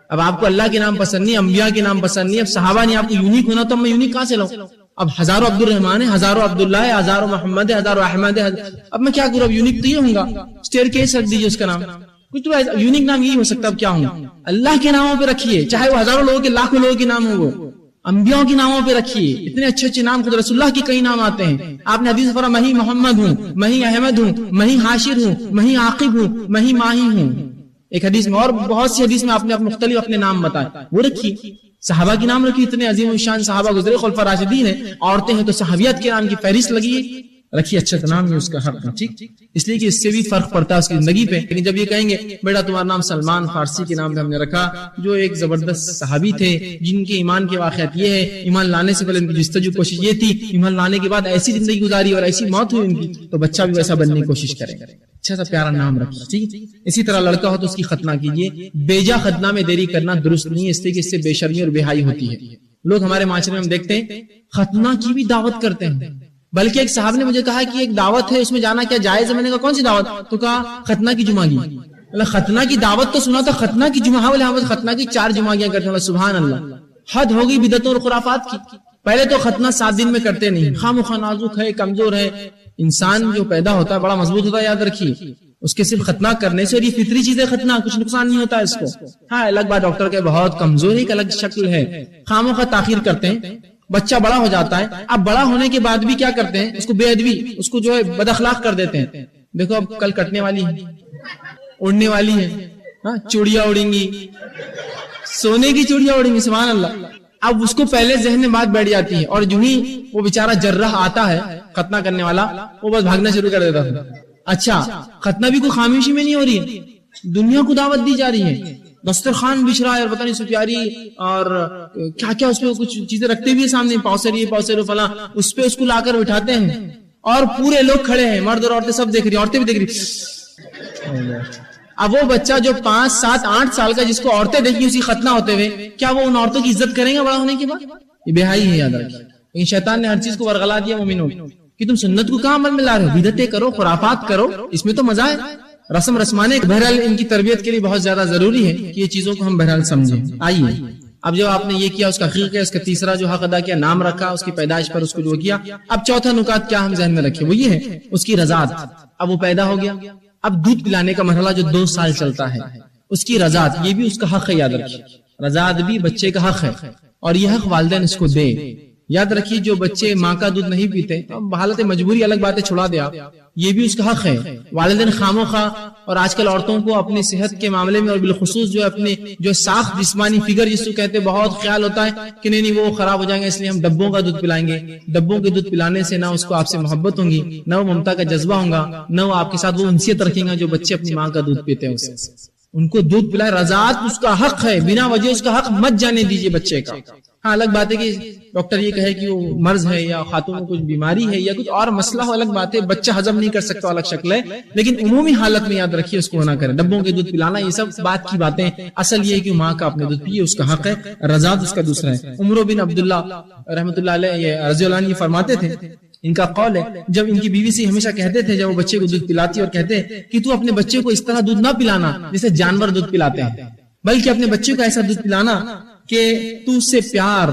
اب آپ کو اللہ کے نام پسند نہیں, انبیاء کے نام پسند نہیں, اب صحابہ نہیں, آپ کو یونیک ہونا تو میں یونیک کہاں سے لاؤں؟ اب ہزاروں عبد الرحمان ہے, ہزاروں عبداللہ ہے, ہزاروں محمد ہے, ہزاروں احمد ہے. اب میں کیا کروں؟ اب یونیک تو یہ ہوں گا, اسٹیئر کیس رکھ دیجیے اس کا نام. کچھ تو یونیک نام یہی ہو سکتا. اب کیا ہوں؟ اللہ کے ناموں پہ رکھیے, چاہے وہ ہزاروں لوگوں کے لاکھوں لوگوں کے نام ہوں, وہ انبیاء کے ناموں پہ رکھیے. اتنے اچھے اچھے نام خود رسول اللہ کے کئی نام آتے ہیں. آپ نے حدیث فرمایا میں ہی محمد ہوں, میں ہی احمد ہوں, میں ہی حاشر ہوں, میں ہی عاقب ہوں, میں ہی ماہی ہوں. ایک حدیث میں, اور بہت سی حدیث میں آپ نے مختلف اپنے نام بتائے, وہ رکھیے. صحابہ کے نام رکھیے, اتنے عظیم الشان صحابہ گزرے, خلفاء راشدین ہیں. عورتیں ہیں تو صحابیات کے نام کی فہرست لگیے, رکھیے اچھا نام ہے اس کا حق. ٹھیک, اس لیے کہ اس سے بھی فرق پڑتا ہے اس کی زندگی پہ. لیکن جب یہ کہیں گے بیٹا تمہارا نام سلمان فارسی کے نام پہ ہم نے رکھا, جو ایک زبردست صحابی تھے جن کے ایمان کے واقعات یہ ہے, ایمان لانے سے پہلے ان کی جستجو کوشش یہ تھی, ایمان لانے کے بعد ایسی زندگی گزاری اور ایسی موت ہوئی ان کی, تو بچہ بھی ویسا بننے کی کوشش کرے. اچھا سا پیارا نام رکھیے. ٹھیک. اسی طرح لڑکا ہو تو اس کی ختنہ کیجیے. بیجا ختنہ میں دیری کرنا درست نہیں ہے, اس لیے کہ اس سے بے شرمی اور بے حیائی ہوتی ہے. لوگ ہمارے معاشرے میں ہم دیکھتے ہیں ختنہ کی بھی دعوت کرتے ہیں. بلکہ ایک صاحب نے مجھے کہا کہ ایک دعوت ہے, اس میں جانا کیا جائز ہے؟ میں نے کہا کون سی دعوت؟ تو کہا ختنہ کی جمعگی. ختنہ کی دعوت تو سنا تھا, ختنہ کی جمعہ والے ختنہ کی 4 جمعگیاں کرتے ہیں. سبحان اللہ, حد ہو گئی بدعتوں اور خرافات کی. پہلے تو ختنہ 7 دن میں کرتے نہیں, خامخواہ نازک ہے, کمزور ہے. انسان جو پیدا ہوتا ہے بڑا مضبوط ہوتا ہے, یاد رکھیے. اس کے صرف ختنہ کرنے سے, اور یہ فطری چیز ہے ختنہ, کچھ نقصان نہیں ہوتا ہے اس کو. ہاں الگ بات ڈاکٹر کے بہت کمزور, ایک الگ شکل ہے. خامخواہ تاخیر کرتے ہیں, بچہ بڑا ہو جاتا ہے. اب بڑا ہونے کے بعد بھی کیا کرتے ہیں؟ اس کو بے ادبی, اس کو جو ہے بد اخلاق کر دیتے ہیں. دیکھو اب کل کٹنے والی ہے, اڑنے والی ہے, چوڑیاں اڑیں گی, سونے کی چوڑیاں اڑیں گی. سبحان اللہ. اب اس کو پہلے ذہن میں بات بیٹھ جاتی ہے, اور جو ہی وہ بیچارہ جرح آتا ہے ختنہ کرنے والا, وہ بس بھاگنا شروع کر دیتا تھا. اچھا ختنہ بھی کوئی خاموشی میں نہیں ہو رہی ہے, دنیا کو دعوت دی جا رہی ہے. دسترخوان بچھ رہا ہے, اور پتہ نہیں سفیاری اور کیا کیا اس پہ کچھ چیزیں رکھتے بھی سامنے, پاؤسر فلاں, اس پہ اس کو لا کر بٹھاتے ہیں, اور پورے لوگ کھڑے ہیں, مرد اور عورتیں سب دیکھ رہی, عورتیں بھی دیکھ رہی. اب وہ بچہ جو 5, 7, 8 سال کا, جس کو عورتیں دیکھی اسی ختنہ ہوتے ہوئے, کیا وہ ان عورتوں کی عزت کریں گے بڑا ہونے کے بعد؟ یہ بے حیائی ہے, یاد رکھیے. لیکن شیطان نے ہر چیز کو ورغلا دیا مومنوں کہ تم سنت کو کہاں عمل میں لا رہے ہو, بدعتیں کرو, خرافات کرو, اس میں تو مزہ ہے. رسم رسمانے بہرحال ان کی تربیت کے لیے بہت زیادہ ضروری ہے کہ یہ چیزوں کو ہم بہرحال سمجھیں. آئیے اب جب آپ نے یہ کیا, اس کا حقیقت ہے, اس کا تیسرا جو حق ادا کیا, نام رکھا, اس کی پیدائش پر اس کو جو کیا. اب چوتھا نکات کیا ہم ذہن میں رکھیں, وہ یہ ہے اس کی رضاعت. اب وہ پیدا ہو گیا, اب دودھ پلانے کا مرحلہ جو 2 سال چلتا ہے, اس کی رضاعت, یہ بھی اس کا حق ہے. یاد رکھیے رضاعت بھی بچے کا حق ہے, اور یہ حق والدین اس کو دے. یاد رکھیے جو بچے ماں کا دودھ نہیں پیتے, حالت مجبوری الگ باتیں چھڑا دیا, یہ بھی اس کا حق ہے. والدین خاموخواہ, اور آج کل عورتوں کو اپنی صحت کے معاملے میں, اور بالخصوص جو اپنے جو ساخت جسمانی فگر جس کو کہتے ہیں, بہت خیال ہوتا ہے کہ نہیں وہ خراب ہو جائیں گے, اس لیے ہم ڈبوں کا دودھ پلائیں گے. ڈبوں کے دودھ پلانے سے نہ اس کو آپ سے محبت ہوگی, نہ وہ ممتا کا جذبہ ہوگا, نہ وہ آپ کے ساتھ وہ انسیت رکھیں گا جو بچے اپنی ماں کا دودھ پیتے ہیں. اسے ان کو دودھ پلائے, رضاعت اس کا حق ہے, بنا وجہ اس کا حق مت جانے دیجیے بچے کا. ہاں الگ بات ہے کہ ڈاکٹر یہ کہے کہ وہ مرض ہے, یا خاتون کو کچھ بیماری ہے, یا کچھ اور مسئلہ ہو, الگ بات ہے. بچہ ہضم نہیں کر سکتا, الگ شکل ہے. لیکن عمومی حالت میں یاد رکھیے اس کو نہ کریں. ڈبوں کے دودھ پلانا یہ سب بات کی باتیں, اصل یہ ہے کہ ماں کا اپنے دودھ پیے, اس کا حق ہے. رضاعت اس کا دوسرا ہے. عمر بن عبداللہ رحمۃ اللہ علیہ رضی اللہ عنہ یہ فرماتے تھے, ان کا قول ہے, جب ان کی بیوی سے ہمیشہ کہتے تھے, جب وہ بچے کو دودھ پلاتی اور کہتے کہ تو اپنے بچے کو اس طرح دودھ نہ پلانا جیسے جانور دودھ پلاتے ہیں. بلکہ اپنے بچے کو ایسا دودھ پلانا کہ تو اس سے پیار،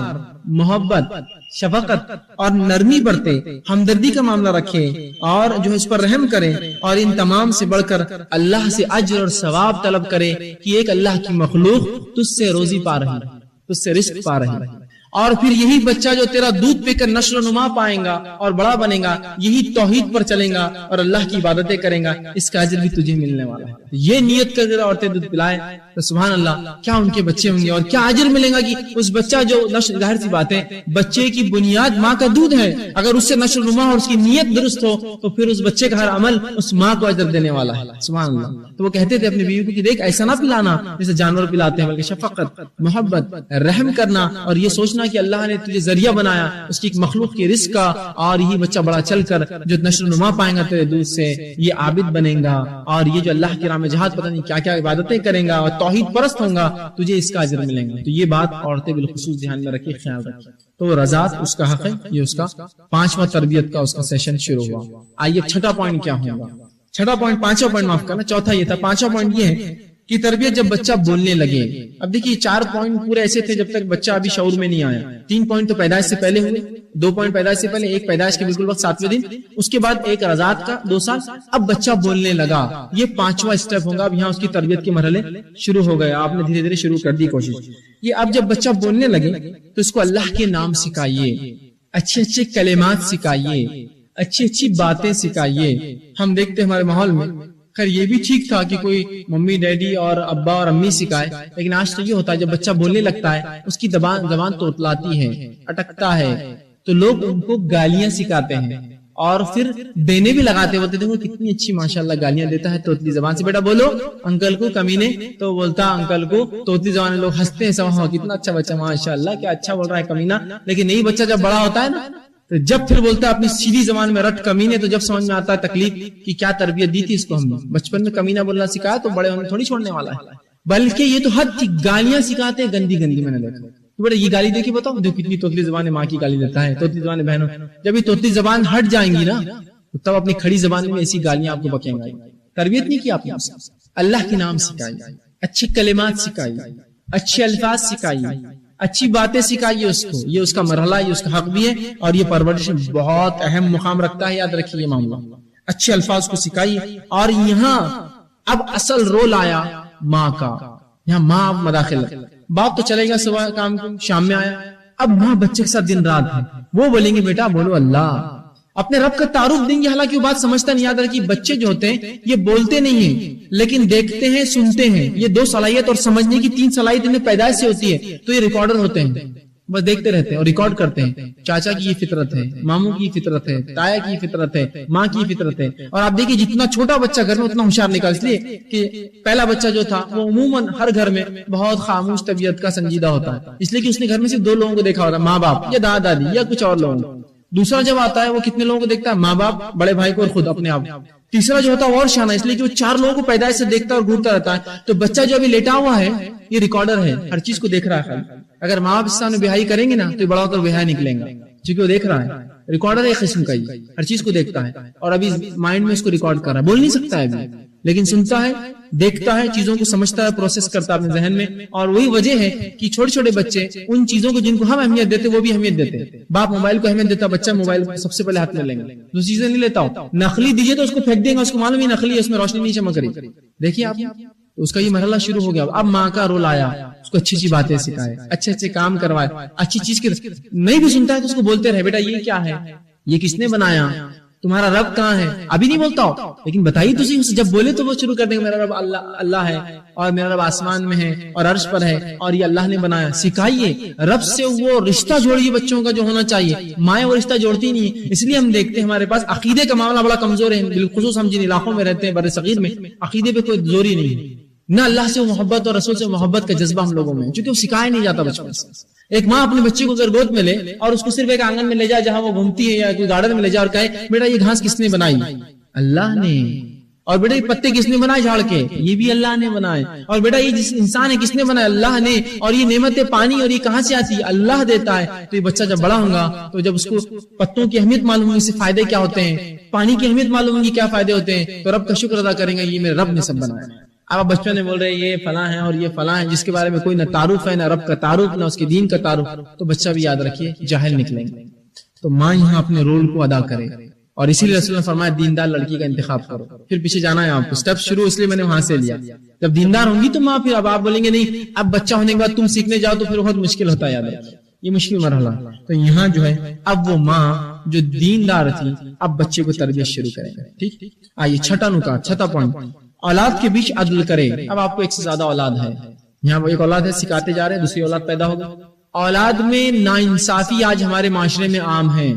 محبت، شفقت اور نرمی برتے، ہمدردی کا معاملہ رکھے اور جو اس پر رحم کرے، اور ان تمام سے بڑھ کر اللہ سے اجر اور ثواب طلب کرے کہ ایک اللہ کی مخلوق تجھ سے روزی پا رہی ہے، تجھ سے رزق پا رہی ہے، اور پھر یہی بچہ جو تیرا دودھ پی کر نشو و نما پائے گا اور بڑا بنے گا، یہی توحید پر چلے گا اور اللہ کی عبادتیں کرے گا، اس کا اجر بھی تجھے ملنے والا ہے۔ یہ نیت کر اگر عورتیں دودھ پلائے تو سبحان اللہ کیا ان کے بچے ہوں گے، اور کیا اجر ملے گا کہ اس بچہ جو ظاہر سی بات ہے، بچے کی بنیاد ماں کا دودھ ہے، اگر اس سے نشو و نما اور اس کی نیت درست ہو تو پھر اس بچے کا ہر عمل اس ماں کو اجر دینے والا ہے، سبحان اللہ۔ تو وہ کہتے تھے اپنی بیوی کو کہ دیکھ ایسا نہ پلانا جیسے جانور پلاتے ہیں، بلکہ شفقت، محبت، رحم کرنا، اور یہ سوچنا کہ اللہ نے تجھے ذریعہ بنایا اس کی ایک مخلوق کی رزق کا، اور یہی بچہ بڑا چل کر جو نشو و نما پائے گا تیرے دودھ سے، یہ عابد بنے گا، اور یہ جو اللہ کی راہ میں جہاد پتہ نہیں کیا کیا عبادتیں کرے گا اور توحید پرست ہوں گا، تجھے اس کا اجر ملے گا۔ تو یہ بات عورتیں بالخصوص دھیان میں رکھیں، خیال رکھیں۔ تو رضاعت اس کا حق ہے، یہ اس کا 5واں تربیت کا اس کا سیشن شروع ہوا۔ آئیے چھٹا پوائنٹ کیا ہوگا؟ چھٹا پوائنٹ، 5واں پوائنٹ معاف کرنا، چوتھا یہ تھا، 5واں پوائنٹ یہ ہے کہ تربیت جب بچہ بولنے لگے۔ اب دیکھیے 4 پوائنٹ پورے ایسے تھے جب تک بچہ ابھی شعور میں نہیں آیا، 3 پوائنٹ تو پیدائش سے پہلے ہوئے، 2 پوائنٹ پیدائش سے پہلے، ایک پیدائش کے بالکل وقت 7ویں دن، اس کے بعد ایک رضاعت کا 2 سال، اب بچہ بولنے لگا، یہ 5واں اسٹیپ ہوگا۔ اب یہاں اس کی تربیت کے مرحلے شروع ہو گئے، آپ نے دھیرے دھیرے شروع کر دی کوشش۔ یہ اب جب بچہ بولنے لگے تو اس کو اللہ کے نام سکھائیے، اچھے اچھے کلمات سکھائیے، اچھی اچھی باتیں سکھائیے۔ ہم دیکھتے ہیں ہمارے ماحول میں، خیر یہ بھی ٹھیک تھا کہ کوئی ممی ڈیڈی اور ابا اور امی سکھائے، لیکن آج تو یہ ہوتا ہے جب بچہ بولنے لگتا ہے اس کی زبان توتلاتی ہے، اٹکتا ہے، تو لوگ ان کو گالیاں سکھاتے ہیں اور پھر دینے بھی لگاتے ہوتے، دیکھو کتنی اچھی ماشاءاللہ گالیاں دیتا ہے توتلی زبان سے، بیٹا بولو انکل کو کمینے، تو بولتا انکل کو توتلی زبان میں، لوگ ہنستے ہیں، سب کتنا اچھا بچہ ماشاءاللہ کیا اچھا بول رہا ہے کمینہ۔ لیکن یہی بچہ جب بڑا ہوتا ہے نا، تو جب پھر بولتا ہے اپنی سیدھی زبان میں رٹ کمینے، تو جب سمجھ میں آتا ہے تکلیف کی کیا تربیت دی تھی اس کو ہم نے، بچپن میں کمینہ بولنا سکھایا تو بڑے ہونے تھوڑی چھوڑنے والا ہے، بلکہ یہ تو حد تھی، گالیاں سکھاتے ہیں گندی گندی۔ میں نے دیکھا بڑے یہ گالی دیکھی بتاؤ جو کتنی توتلی زبان ہے، ماں کی گالی دیتا ہے، توتلی زبان بہنوں، جب یہ توتلی زبان ہٹ جائیں گی نا تب اپنی کھڑی زبان میں ایسی گالیاں آپ کو بکیں گا۔ تربیت نہیں کی آپ نے، اللہ کے نام سکھائیے، اچھی کلمات سکھائیے، اچھے الفاظ سکھائیے، اچھی باتیں سکھائیے اس کو، یہ اس کا مرحلہ، یہ اس کا حق بھی ہے، اور یہ پرورش میں بہت اہم مقام رکھتا ہے، یاد رکھیے یہ معاملہ۔ اچھے الفاظ کو سکھائیے، اور یہاں اب اصل رول آیا ماں کا، یہاں ماں مداخل، باپ تو چلے گا صبح کام کو، شام میں آیا، اب ماں بچے کے ساتھ دن رات ہے، وہ بولیں گے بیٹا بولو اللہ، اپنے رب کا تعارف دیں گے، حالانکہ وہ بات سمجھتا نہیں۔ یاد رکھیے بچے جو ہوتے ہیں یہ بولتے نہیں ہیں لیکن دیکھتے ہیں، سنتے ہیں، یہ 2 صلاحیت اور سمجھنے کی 3 صلاحیت انہیں پیدائش سے ہوتی ہے، تو یہ ریکارڈر ہوتے ہیں، بس دیکھتے رہتے ہیں اور ریکارڈ کرتے ہیں۔ چاچا کی یہ فطرت ہے، ماموں کی فطرت ہے، تایا کی فطرت ہے، ماں کی فطرت ہے، اور آپ دیکھیے جتنا چھوٹا بچہ گھر میں اتنا ہوشیار نکال، اس لیے کہ پہلا بچہ جو تھا وہ عموماً ہر گھر میں بہت خاموش طبیعت کا سنجیدہ ہوتا ہے، اس لیے کہ اس نے گھر میں صرف 2 لوگوں کو دیکھا ہوگا، ماں باپ یا دادا دادی یا کچھ اور لوگ۔ دوسرا جب آتا ہے وہ کتنے لوگوں کو دیکھتا ہے، ماں باپ، بڑے بھائی کو اور خود اپنے آپ۔ تیسرا جو ہوتا ہے اور شانہ، اس لیے کہ وہ 4 لوگوں کو پیدائش سے دیکھتا ہے اور گھورتا رہتا ہے۔ تو بچہ جو ابھی لیٹا ہوا ہے یہ ریکارڈر ہے، ہر چیز کو دیکھ رہا ہے۔ اگر ماں باپ اس سامنے بہائی کریں گے نا تو بڑا ہو کر بہائی نکلیں گا، کیونکہ وہ دیکھ رہا ہے۔ ریکارڈر ایک قسم کا ہی ہر چیز کو دیکھتا ہے، اور ابھی مائنڈ میں اس کو ریکارڈ کر رہا ہے، بول نہیں سکتا ہے ابھی، لیکن سنتا ہے، دیکھتا ہے، چیزوں کو سمجھتا ہے، پروسیس کرتا ہے اپنے ذہن میں۔ اور وہی وجہ ہے کہ چھوٹے چھوٹے بچے ان چیزوں کو جن کو ہم اہمیت دیتے وہ بھی اہمیت دیتے ہیں۔ باپ موبائل کو اہمیت دیتا، بچہ موبائل کو سب سے پہلے ہاتھ میں لیں گے، دوسری چیزیں نہیں لیتا ہو۔ نخلی دیجیے تو اس کو پھینک دیں گا، اس کو معلوم ہی نخلی ہے، اس میں روشنی نہیں چمک رہی۔ دیکھیے آپ، تو اس کا یہ مرحلہ شروع ہو گیا۔ اب ماں کا رول آیا، اس کو اچھی اچھی باتیں سکھائے، اچھے اچھے کام کروائے، اچھی چیز کی نہیں بھی سنتا ہے تو اس کو بولتے رہے، بیٹا یہ کیا ہے، یہ کس نے بنایا، تمہارا رب کہاں ہے، ابھی نہیں بولتا ہو لیکن بتائیے تو صحیح، جب بولے تو وہ شروع کر دیں گے، میرا رب اللہ ہے، اور میرا رب آسمان میں ہے اور عرش پر ہے، اور یہ اللہ نے بنایا۔ سکھائیے، رب سے وہ رشتہ جوڑیے بچوں کا جو ہونا چاہیے، مائیں وہ رشتہ جوڑتی نہیں ہے۔ اس لیے ہم دیکھتے ہیں ہمارے پاس عقیدے کا معاملہ بڑا کمزور ہے، بالخصوص ہم جن علاقوں میں رہتے ہیں بر صغیر میں، عقیدے پہ کوئی زور ہی نہیں ہے، نہ اللہ سے محبت اور رسول سے محبت کا جذبہ ہم لوگوں میں، کیونکہ وہ سکھایا نہیں جاتا بچپن سے۔ ایک ماں اپنے بچے کو اگر گود میں لے اور اس کو صرف ایک آنگن میں لے جائے جہاں وہ گھومتی ہے یا کوئی گارڈن میں لے جائے اور کہے بیٹا یہ گھاس کس نے بنائی، اللہ نے، اور بیٹا یہ پتے کس نے بنائے جھاڑ کے، یہ بھی اللہ نے بنائے، اور بیٹا یہ جس انسان ہے کس نے بنایا، اللہ نے، اور یہ نعمت پانی اور یہ کہاں سے آتی ہے، اللہ دیتا ہے۔ تو یہ بچہ جب بڑا ہوگا تو جب اس کو پتوں کی اہمیت معلوم ہوگی، اس سے فائدے کیا ہوتے ہیں، پانی کی اہمیت معلوم ہوگی کیا فائدے ہوتے ہیں، تو رب کا شکر ادا کریں گا، یہ میرے رب نے سب بنایا۔ اب بچپن میں بول رہے یہ فلاں ہے اور یہ فلاں ہے، جس کے بارے میں کوئی نہ تعارف ہے، نہ رب کا تعارف، نہ اس کے دین کا تعارف، تو بچہ بھی یاد رکھیے جاہل نکلیں گے۔ تو ماں یہاں اپنے رول کو ادا کرے، اور اسی لیے رسول نے فرمایا دیندار لڑکی کا انتخاب کرو۔ پھر پیچھے جانا ہے آپ کو، اسٹیپ شروع اس لیے میں نے وہاں سے لیا۔ جب دیندار ہوں گی تو ماں، پھر اب آپ بولیں گے نہیں اب بچہ ہونے کے بعد تم سیکھنے جاؤ تو پھر بہت مشکل ہوتا ہے، یاد رکھیے یہ مشکل مرحلہ۔ تو یہاں جو ہے اب وہ ماں جو دیندار تھی اب بچے کو تربیت شروع کریں گے، ٹھیک۔ آئیے چھٹا نکات، چھٹا پوائنٹ، اولاد کے بیچ عدل کرے۔ اب آپ کو ایک سے زیادہ اولاد ہے، یہاں ایک اولاد ہے سکھاتے جا رہے ہیں، دوسری اولاد پیدا ہوگی۔ اولاد میں ناانصافی آج ہمارے معاشرے میں عام ہے۔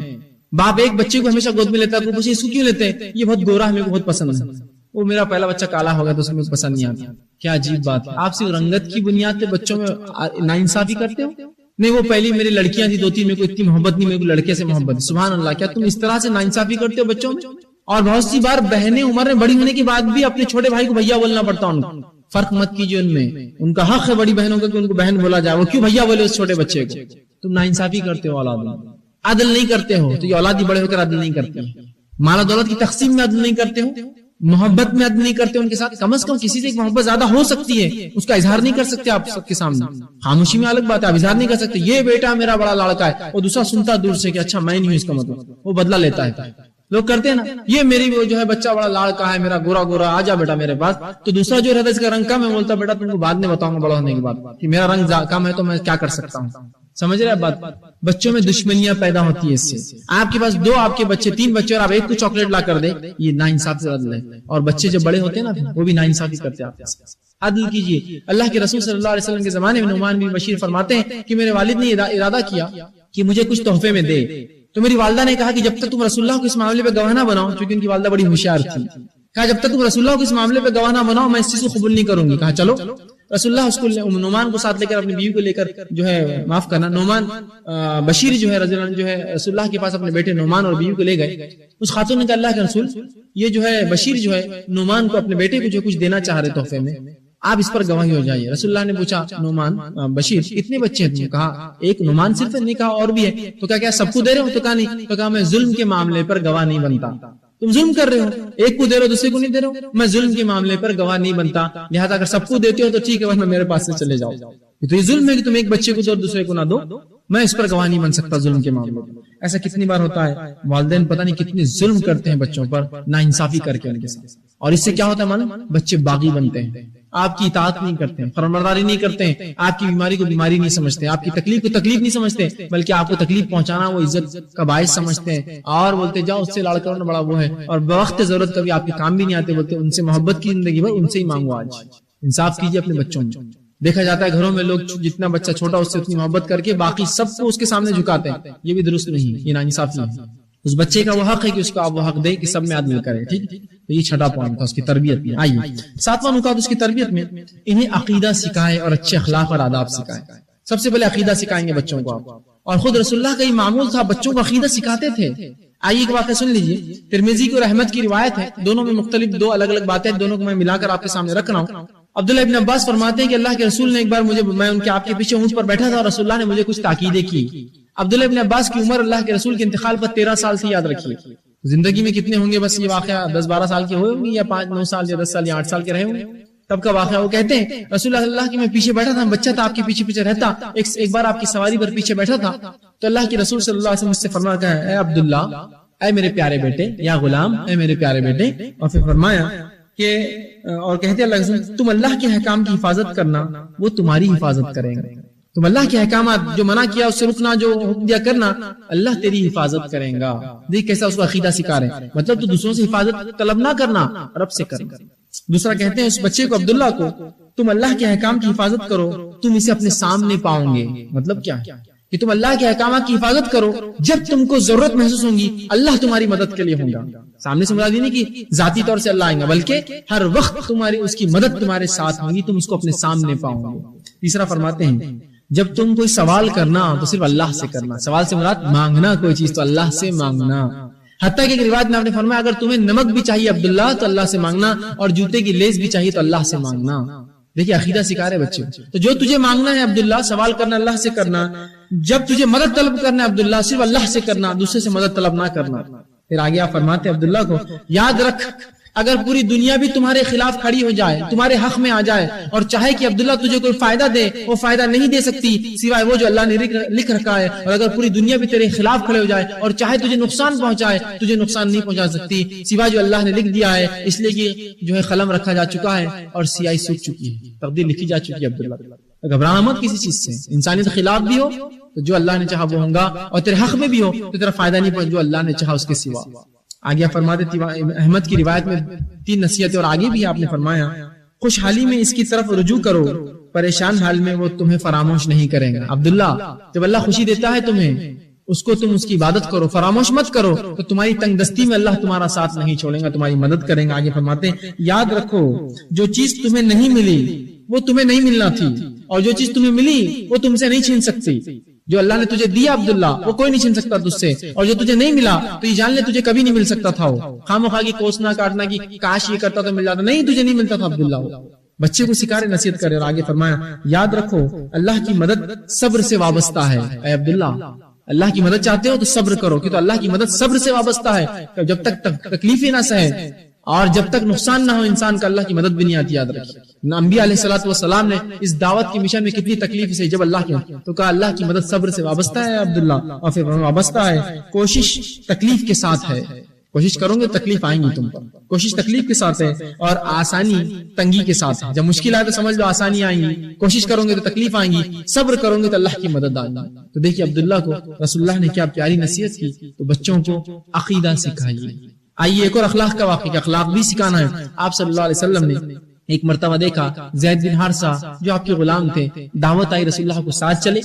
باپ ایک بچے کو ہمیشہ گود میں لیتا ہے، اس کو کیوں لیتے ہیں؟ یہ بہت گورا ہے، میرے کو بہت پسند ہے، وہ میرا پہلا بچہ کالا ہوگا تو اس میں پسند نہیں آتا۔ کیا عجیب بات ہے، آپ صرف رنگت کی بنیاد پہ بچوں میں ناانصافی کرتے ہو؟ نہیں وہ پہلی میری لڑکیاں تھی 2-3، میرے کو اتنی محبت نہیں، میرے کو لڑکے سے محبت۔ سبحان اللہ، کیا تم اس طرح سے ناانصافی کرتے ہو بچوں میں؟ اور بہت سی بار بہنیں عمر میں بڑی ہونے کے بعد بھی اپنے چھوٹے بھائی کو بھیا بولنا پڑتا ان کو۔ فرق مت کیجیے ان میں، ان کا حق ہے بڑی بہنوں کا کہ ان کو بہن بولا جائے، وہ کیوں بھیا بولے اس چھوٹے بچے کو؟ تم ناانصافی کرتے ہو اولاد میں، عدل نہیں کرتے ہو، تو یہ اولاد ہی بڑے ہو کر عدل نہیں کرتے ہیں۔ مال و دولت کی تقسیم میں عدل نہیں کرتے ہو، محبت میں عدل نہیں کرتے ان کے ساتھ۔ کم از کم کسی سے ایک محبت زیادہ ہو سکتی ہے، اس کا اظہار نہیں کر سکتے آپ سب کے سامنے، خاموشی میں الگ بات ہے، آپ اظہار نہیں کر سکتے یہ بیٹا میرا بڑا لڑکا ہے، وہ دوسرا سنتا دور سے کہ اچھا میں نہیں ہوں، اس کا مطلب وہ بدلہ لیتا ہے۔ لوگ کرتے ہیں نا، یہ میری وہ جو ہے بچہ بڑا لاڑکا ہے، میرا گورا گورا، آ جا بیٹا میرے پاس، تو دوسرا جو رہتا ہے اس کا رنگ کم ہے، بولتا بیٹا تم کو بعد میں بتاؤں گا بڑا ہونے کے بعد کہ میرا رنگ کم ہے تو میں کیا کر سکتا ہوں۔ سمجھ رہے بات؟ بچوں میں دشمنیاں پیدا ہوتی ہے اس سے۔ آپ کے پاس 2 آپ کے بچے 3 بچے اور آپ ایک کو چاکلیٹ لا کر دے، یہ ناانصافی سے عدل ہے۔ اور بچے جب بڑے ہوتے ہیں نا وہ بھی ناانصافی کرتے ہیں آپ کے ساتھ۔ عدل کیجیے۔ اللہ کے رسول صلی اللہ علیہ وسلم کے زمانے میں نعمان بن بشیر فرماتے ہیں کہ میرے والد نے ارادہ کیا کہ مجھے کچھ تحفے میں دے، تو میری والدہ نے کہا کہ جب تک تم رسول اللہ کو اس معاملے پہ گواہ نہ بناؤ، کیونکہ ان کی والدہ بڑی ہوشیار تھی، کہا جب تک تم رسول اللہ کو اس معاملے پہ گواہ نہ بناؤ میں اس چیز کو قبول نہیں کروں گی۔ کہا چلو، رسول اللہ اس کو نعمان کو ساتھ لے کر اپنی بیوی کو لے کر جو ہے معاف کرنا نعمان بشیر جو ہے رضی اللہ عنہ جو ہے رسول اللہ کے پاس اپنے بیٹے نعمان اور بیوی کو لے گئے۔ اس خاتون نے کہا اللہ کے رسول یہ جو ہے بشیر جو ہے نعمان کو اپنے بیٹے کو جو کچھ دینا چاہ رہے تحفے میں، آپ اس پر گواہی ہو جائیے۔ رسول اللہ نے پوچھا نعمان بشیر کتنے بچے ہیں؟ کہا ایک نعمان صرف ہے، نہیں کہا اور بھی ہے، تو کیا سب کو دے رہے ہو؟ تو کہا نہیں، تو کہا میں ظلم کے معاملے پر گواہ نہیں بنتا، تم ظلم کر رہے ہو، ایک کو دے رہے ہو دوسرے کو نہیں دے رہے ہو، میں ظلم کے معاملے پر گواہ نہیں بنتا، لہٰذا اگر سب کو دیتے ہو تو ٹھیک ہے ورنہ میرے پاس سے چلے جاؤ۔ تو یہ ظلم ہے کہ تم ایک بچے کو دو اور دوسرے کو نہ دو، میں اس پر گواہ نہیں بن سکتا ظلم کے معاملے میں۔ ایسا کتنی بار ہوتا ہے، والدین پتہ نہیں کتنے ظلم کرتے ہیں بچوں پر ناانصافی کر کے ان کے ساتھ، اور اس سے کیا ہوتا ہے معلوم؟ بچے باغی بنتے ہیں، آپ کی اطاعت نہیں کرتے ہیں، فرمانبرداری نہیں کرتے ہیں، آپ کی بیماری کو بیماری نہیں سمجھتے، آپ کی تکلیف کو تکلیف نہیں سمجھتے، بلکہ آپ کو تکلیف پہنچانا وہ عزت کا باعث سمجھتے ہیں، اور بولتے جاؤ اس سے لڑ کر بڑا وہ ہے، اور بوقت ضرورت کبھی آپ کے کام بھی نہیں آتے، بولتے ان سے محبت کی زندگی بھر ان سے ہی مانگو۔ آج انصاف کیجیے اپنے بچوں میں۔ دیکھا جاتا ہے گھروں میں لوگ جتنا بچہ چھوٹا اس سے اتنی محبت کر کے باقی سب کو اس کے سامنے جھکاتے ہیں، یہ بھی درست نہیں، یہ ناانصافی ہے۔ اس بچے کا وہ حق ہے کہ اس کو آپ وہ حق دے کہ سب میں عدل کرے، ٹھیک؟ تو یہ چھٹا پوائنٹ تھا اس کی تربیت میں۔ آئیے 7واں نکات اس کی تربیت میں، انہیں عقیدہ سکھائے اور اچھے اخلاق اور آداب سکھائے۔ سب سے پہلے عقیدہ سکھائیں گے بچوں کو آپ، اور خود رسول اللہ کا یہ معمول تھا، بچوں کو عقیدہ سکھاتے تھے۔ آئیے ایک واقعہ سن لیجیے، ترمذی کی اور احمد کی روایت ہے، دونوں میں مختلف 2 الگ الگ باتیں، دونوں کو میں ملا کر آپ کے سامنے رکھ رہا ہوں۔ عبداللہ ابن عباس فرماتے ہیں کہ اللہ کے رسول نے ایک بار میں ان کے آپ کے پیچھے اونٹ پر بیٹھا تھا اور رسول اللہ نے مجھے کچھ تاکیدیں کی۔ عبداللہ ابن عباس کی عمر اللہ کے رسول کے انتقال پر 13 سال سے یاد رکھیے، زندگی میں کتنے ہوں گے؟ بس یہ واقعہ 10-12 سال کے ہوئے ہوں گے، یا 5-9 سال یا 10 سال یا 8 سال کے رہے ہوں گے تب کا واقعہ۔ وہ کہتے ہیں رسول اللہ کی میں پیچھے بیٹھا تھا، بچہ تھا آپ کے پیچھے پیچھے رہتا، ایک بار آپ کی سواری پر پیچھے بیٹھا تھا تو اللہ کے رسول صلی اللہ علیہ وسلم مجھ سے فرمایا کہ اے عبداللہ، اے میرے پیارے بیٹے، یا غلام، اے میرے پیارے بیٹے، اور پھر فرمایا کہ اور کہتے اللہ کے رسول تم اللہ کے احکام کی حفاظت کرنا، وہ تمہاری حفاظت کریں گے۔ تم اللہ کے احکامات جو منع کیا اس سے رکنا، جو حکم دیا کرنا، اللہ تیری حفاظت کرے گا۔ دیکھ کیسا اس کو عقیدہ سکھا رہے ہیں، مطلب تو دوسروں سے حفاظت طلب نہ کرنا، رب سے کرنا۔ دوسرا کہتے ہیں اس بچے کو عبداللہ کو تم اللہ کے احکام کی حفاظت کرو، تم اسے اپنے سامنے پاؤ گے۔ مطلب کیا ہے کہ تم اللہ کے احکامات کی حفاظت کرو، جب تم کو ضرورت محسوس ہوگی اللہ تمہاری مدد کے لیے ہوگا۔ سامنے سے مراد یہ نہیں کہ ذاتی طور سے اللہ آئے گا، بلکہ ہر وقت تمہاری اس کی مدد تمہارے ساتھ ہوگی، تم اس کو اپنے سامنے پاؤ گے۔ تیسرا فرماتے ہیں جب تم کوئی سوال کرنا تو صرف اللہ سے کرنا، سوال سے مراد مانگنا کوئی چیز تو اللہ سے مانگنا۔ حتیٰ کہ ایک روایت میں آپ نے فرمایا اگر تمہیں نمک بھی چاہیے عبداللہ تو اللہ سے مانگنا، اور جوتے کی لیس بھی چاہیے تو اللہ سے مانگنا۔ دیکھیے عقیدہ سکھا رہے بچے، تو جو تجھے مانگنا ہے عبداللہ، سوال کرنا اللہ سے کرنا، جب تجھے مدد طلب کرنا ہے عبداللہ صرف اللہ سے کرنا، دوسرے سے مدد طلب نہ کرنا۔ پھر آگے آپ فرماتے عبداللہ کو یاد رکھ اگر پوری دنیا بھی تمہارے خلاف کھڑی ہو جائے، تمہارے حق میں آ جائے اور چاہے کہ عبداللہ تجھے کوئی فائدہ دے، وہ فائدہ نہیں دے سکتی سوائے وہ جو اللہ نے لکھ رکھا ہے. اور اگر پوری دنیا بھی تیرے خلاف کھڑے ہو جائے اور چاہے تجھے نقصان پہنچائے، تجھے نقصان نہیں پہنچا سکتی سوائے جو اللہ نے لکھ دیا ہے. اس لیے کہ جو ہے قلم رکھا جا چکا ہے اور سیاہی سوکھ چکی ہے، تقدیر لکھی جا چکی ہے. عبداللہ گھبرانا مت کسی چیز سے. انسانیت کے خلاف بھی ہو تو جو اللہ نے چاہا وہ ہوگا، اور تیرے حق میں بھی ہو تو تیرا فائدہ نہیں پہنچ جو اللہ نے چاہا اس کے سوا. آگے فرماتے احمد کی روایت میں 3 نصیحتیں، اور آگے بھی آپ نے فرمایا خوشحالی میں اس کی طرف رجوع کرو، پریشان حال میں وہ تمہیں فراموش نہیں کرے گا. عبداللہ جب اللہ خوشی دیتا ہے تمہیں، اس کو تم اس کی عبادت کرو، فراموش مت کرو، تو تمہاری تنگ دستی میں اللہ تمہارا ساتھ نہیں چھوڑے گا، تمہاری مدد کرے گا. آگے فرماتے ہیں یاد رکھو جو چیز تمہیں نہیں ملی وہ تمہیں نہیں ملنا تھی، اور جو چیز تمہیں ملی وہ تم سے نہیں چھین سکتی. جو اللہ نے تجھے دیا عبداللہ وہ کوئی نہیں چھین سکتا تجھ سے، اور جو تجھے نہیں ملا تو یہ جان لے تجھے کبھی نہیں مل سکتا تھا. خامخواہ کی کوسنا کاٹنا کی کاش یہ کرتا تو مل جاتا، نہیں تجھے نہیں ملتا تھا عبداللہ. بچے کو سکھا رہے، نصیحت کرے. اور آگے فرمایا یاد رکھو اللہ کی مدد صبر سے وابستہ ہے. اے عبداللہ اللہ کی مدد چاہتے ہو تو صبر کرو، کہ تو اللہ کی مدد صبر سے وابستہ ہے. جب تک تکلیفیں نہ سہے اور جب تک نقصان نہ ہو انسان کا، اللہ کی مدد بھی نہیں آتی. یاد رکھیں انبیاء علیہ الصلوۃ والسلام نے اس دعوت کی مشن میں کتنی تکلیف سے جب اللہ کی تو کہا اللہ کی مدد صبر سے وابستہ ہے عبداللہ، اور پھر وابستہ ہے کوشش تکلیف کے ساتھ ہے. کوشش کرو گے تکلیف آئیں گی تم پر، کوشش تکلیف کے ساتھ ہے، اور آسانی تنگی کے ساتھ ہے. جب مشکل آئے تو سمجھ لو آسانی آئیں گی، کوشش کرو گے تو تکلیف آئیں گی، صبر کرو گے تو اللہ کی مدد آئے گی. تو دیکھیے عبداللہ کو رسول اللہ نے کیا پیاری نصیحت کی. تو بچوں کو عقیدہ سکھائیے. آئیے ایک اور اخلاق کا واقعہ، اخلاق بھی سکھانا ہے. آپ صلی اللہ علیہ وسلم نے ایک مرتبہ دیکھا زید بن حارثہ جو آپ کے غلام تھے، دعوت آئی رسول اللہ کو ساتھ چلے.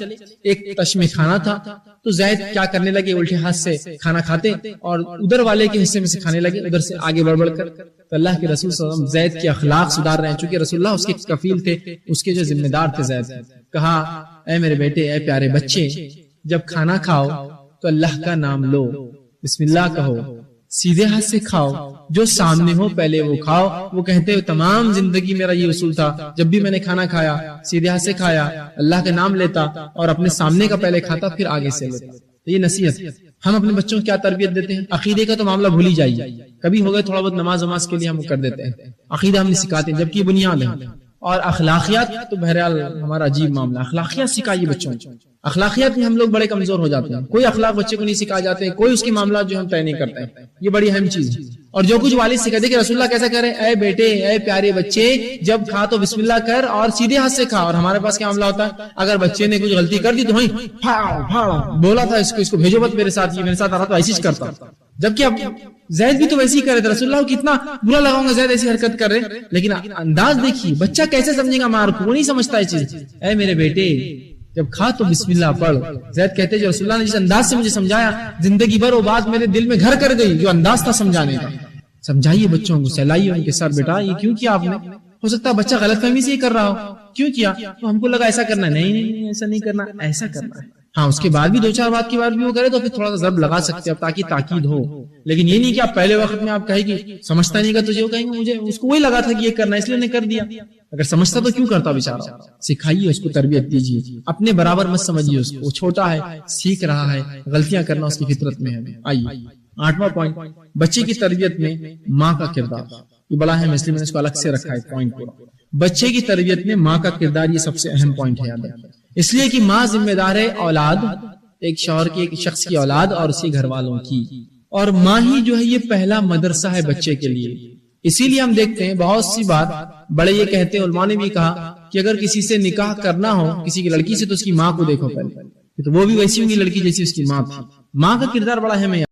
ایک تش میں کھانا تھا تو زید کیا کرنے لگے، الٹے ہاتھ سے کھانا کھاتے اور ادھر والے کے حصے میں سے کھانے لگے، ادھر سے آگے بڑھ بڑھ کر. تو اللہ کے رسول صلی اللہ علیہ وسلم زید کے اخلاق سدھار رہے ہیں، چونکہ رسول اللہ اس کے کفیل تھے، اس کے جو ذمہ دار تھے زید. کہا اے میرے بیٹے، اے پیارے بچے، جب کھانا کھاؤ تو اللہ کا نام لو، بسم اللہ کہو، سیدھے ہاتھ سے کھاؤ، جو سامنے ہو پہلے وہ کھاؤ. وہ کہتے ہیں تمام زندگی میرا یہ اصول تھا، جب بھی میں نے کھانا کھایا سیدھے ہاتھ سے کھایا، اللہ کا نام لیتا اور اپنے سامنے کا پہلے کھاتا پھر آگے سے لیتا. یہ نصیحت. ہم اپنے بچوں کو کیا تربیت دیتے ہیں؟ عقیدے کا تو معاملہ بھول ہی جائیے، کبھی ہو گئے تھوڑا بہت نماز کے لیے ہم کر دیتے ہیں، عقیدہ ہم نہیں سکھاتے جبکہ بنیاد ہے. اور اخلاقیات تو بہرحال ہمارا عجیب معاملہ. اخلاقیات سکھائیے بچوں کو. اخلاقیات میں ہم لوگ بڑے کمزور ہو جاتے ہیں، کوئی اخلاق بچے کو نہیں سکھا جاتے، کوئی اس کے معاملات جو ہم طے نہیں کرتے ہیں. یہ بڑی اہم چیز ہے. اور جو کچھ والد سکھاتے کہ رسول اللہ کیسا کرے، اے بیٹے، اے پیارے بچے، جب کھا تو بسم اللہ کر اور سیدھے ہاتھ سے کھا. اور ہمارے پاس کیا معاملہ ہوتا ہے، اگر بچے نے کچھ غلطی کر دی تو بولا تھا اس کو بھیجو مت میرے ساتھ، یہ میرے ساتھ آ رہا تو ایسی کرتا. جبکہ اب زید بھی تو ویسے ہی کر رہے تھے، رسول اللہ کو کتنا برا لگاؤں گا زید ایسی حرکت کر رہے، لیکن انداز دیکھیے بچہ کیسے سمجھے گا مار کو، وہ نہیں سمجھتا یہ چیز. اے میرے بیٹے جب کھا تو بسم اللہ پڑھ. زید کہتے جو رسول اللہ نے جس انداز سے مجھے سمجھایا زندگی بھر وہ بات میرے دل میں گھر کر گئی، جو انداز تھا سمجھانے کا. سمجھائیے بچوں کو، سہلائیے ان کے ساتھ، بیٹا یہ کیوں کیا آپ نے؟ ہو سکتا ہے بچہ غلط فہمی سے ہی کر رہا ہو، کیوں کیا؟ تو ہم کو لگا ایسا کرنا ہے، نہیں ایسا نہیں کرنا، ایسا کرنا ہے. ہاں اس کے بعد بھی 2-4 بات کے بعد بھی وہ کرے تو پھر تھوڑا سا ضرب لگا سکتے ہیں تاکہ تاکید ہو. لیکن یہ نہیں کہ آپ پہلے وقت میں آپ کہیں گے سمجھتا نہیں کا تجھے، وہ کہیں گے مجھے اس کو وہی لگا تھا کہ یہ کرنا اس لیے نے کر دیا. اگر سمجھتا تو کیوں کرتا بیچارہ. سکھائیے اس کو، تربیت دیجیے، اپنے برابر مت سمجھیے اس کو، وہ چھوٹا ہے، سیکھ رہا ہے، غلطیاں کرنا اس کی فطرت میں ہے. آئیے 8واں پوائنٹ، بچے کی تربیت میں ماں کا کردار. یہ بڑا اہم، اس لیے میں نے اس کو الگ سے رکھا ہے پوائنٹ پورا. بچے کی تربیت میں ماں کا کردار یہ سب سے اہم پوائنٹ ہے. یاد رکھیں اس لیے کہ ماں ذمہ دار ہے اولاد، ایک شوہر کی، ایک شخص کی اولاد اور اس کے گھر والوں کی. اور ماں ہی جو ہے یہ پہلا مدرسہ ہے بچے کے لیے. اسی لیے ہم دیکھتے ہیں بہت سی بات بڑے یہ کہتے ہیں، علماء نے بھی کہا کہ اگر کسی سے نکاح کرنا ہو کسی کی لڑکی سے تو اس کی ماں کو دیکھو پہلے، تو وہ بھی ویسی ہوگی لڑکی جیسی اس کی ماں تھی. ماں کا کردار بڑا اہم ہے.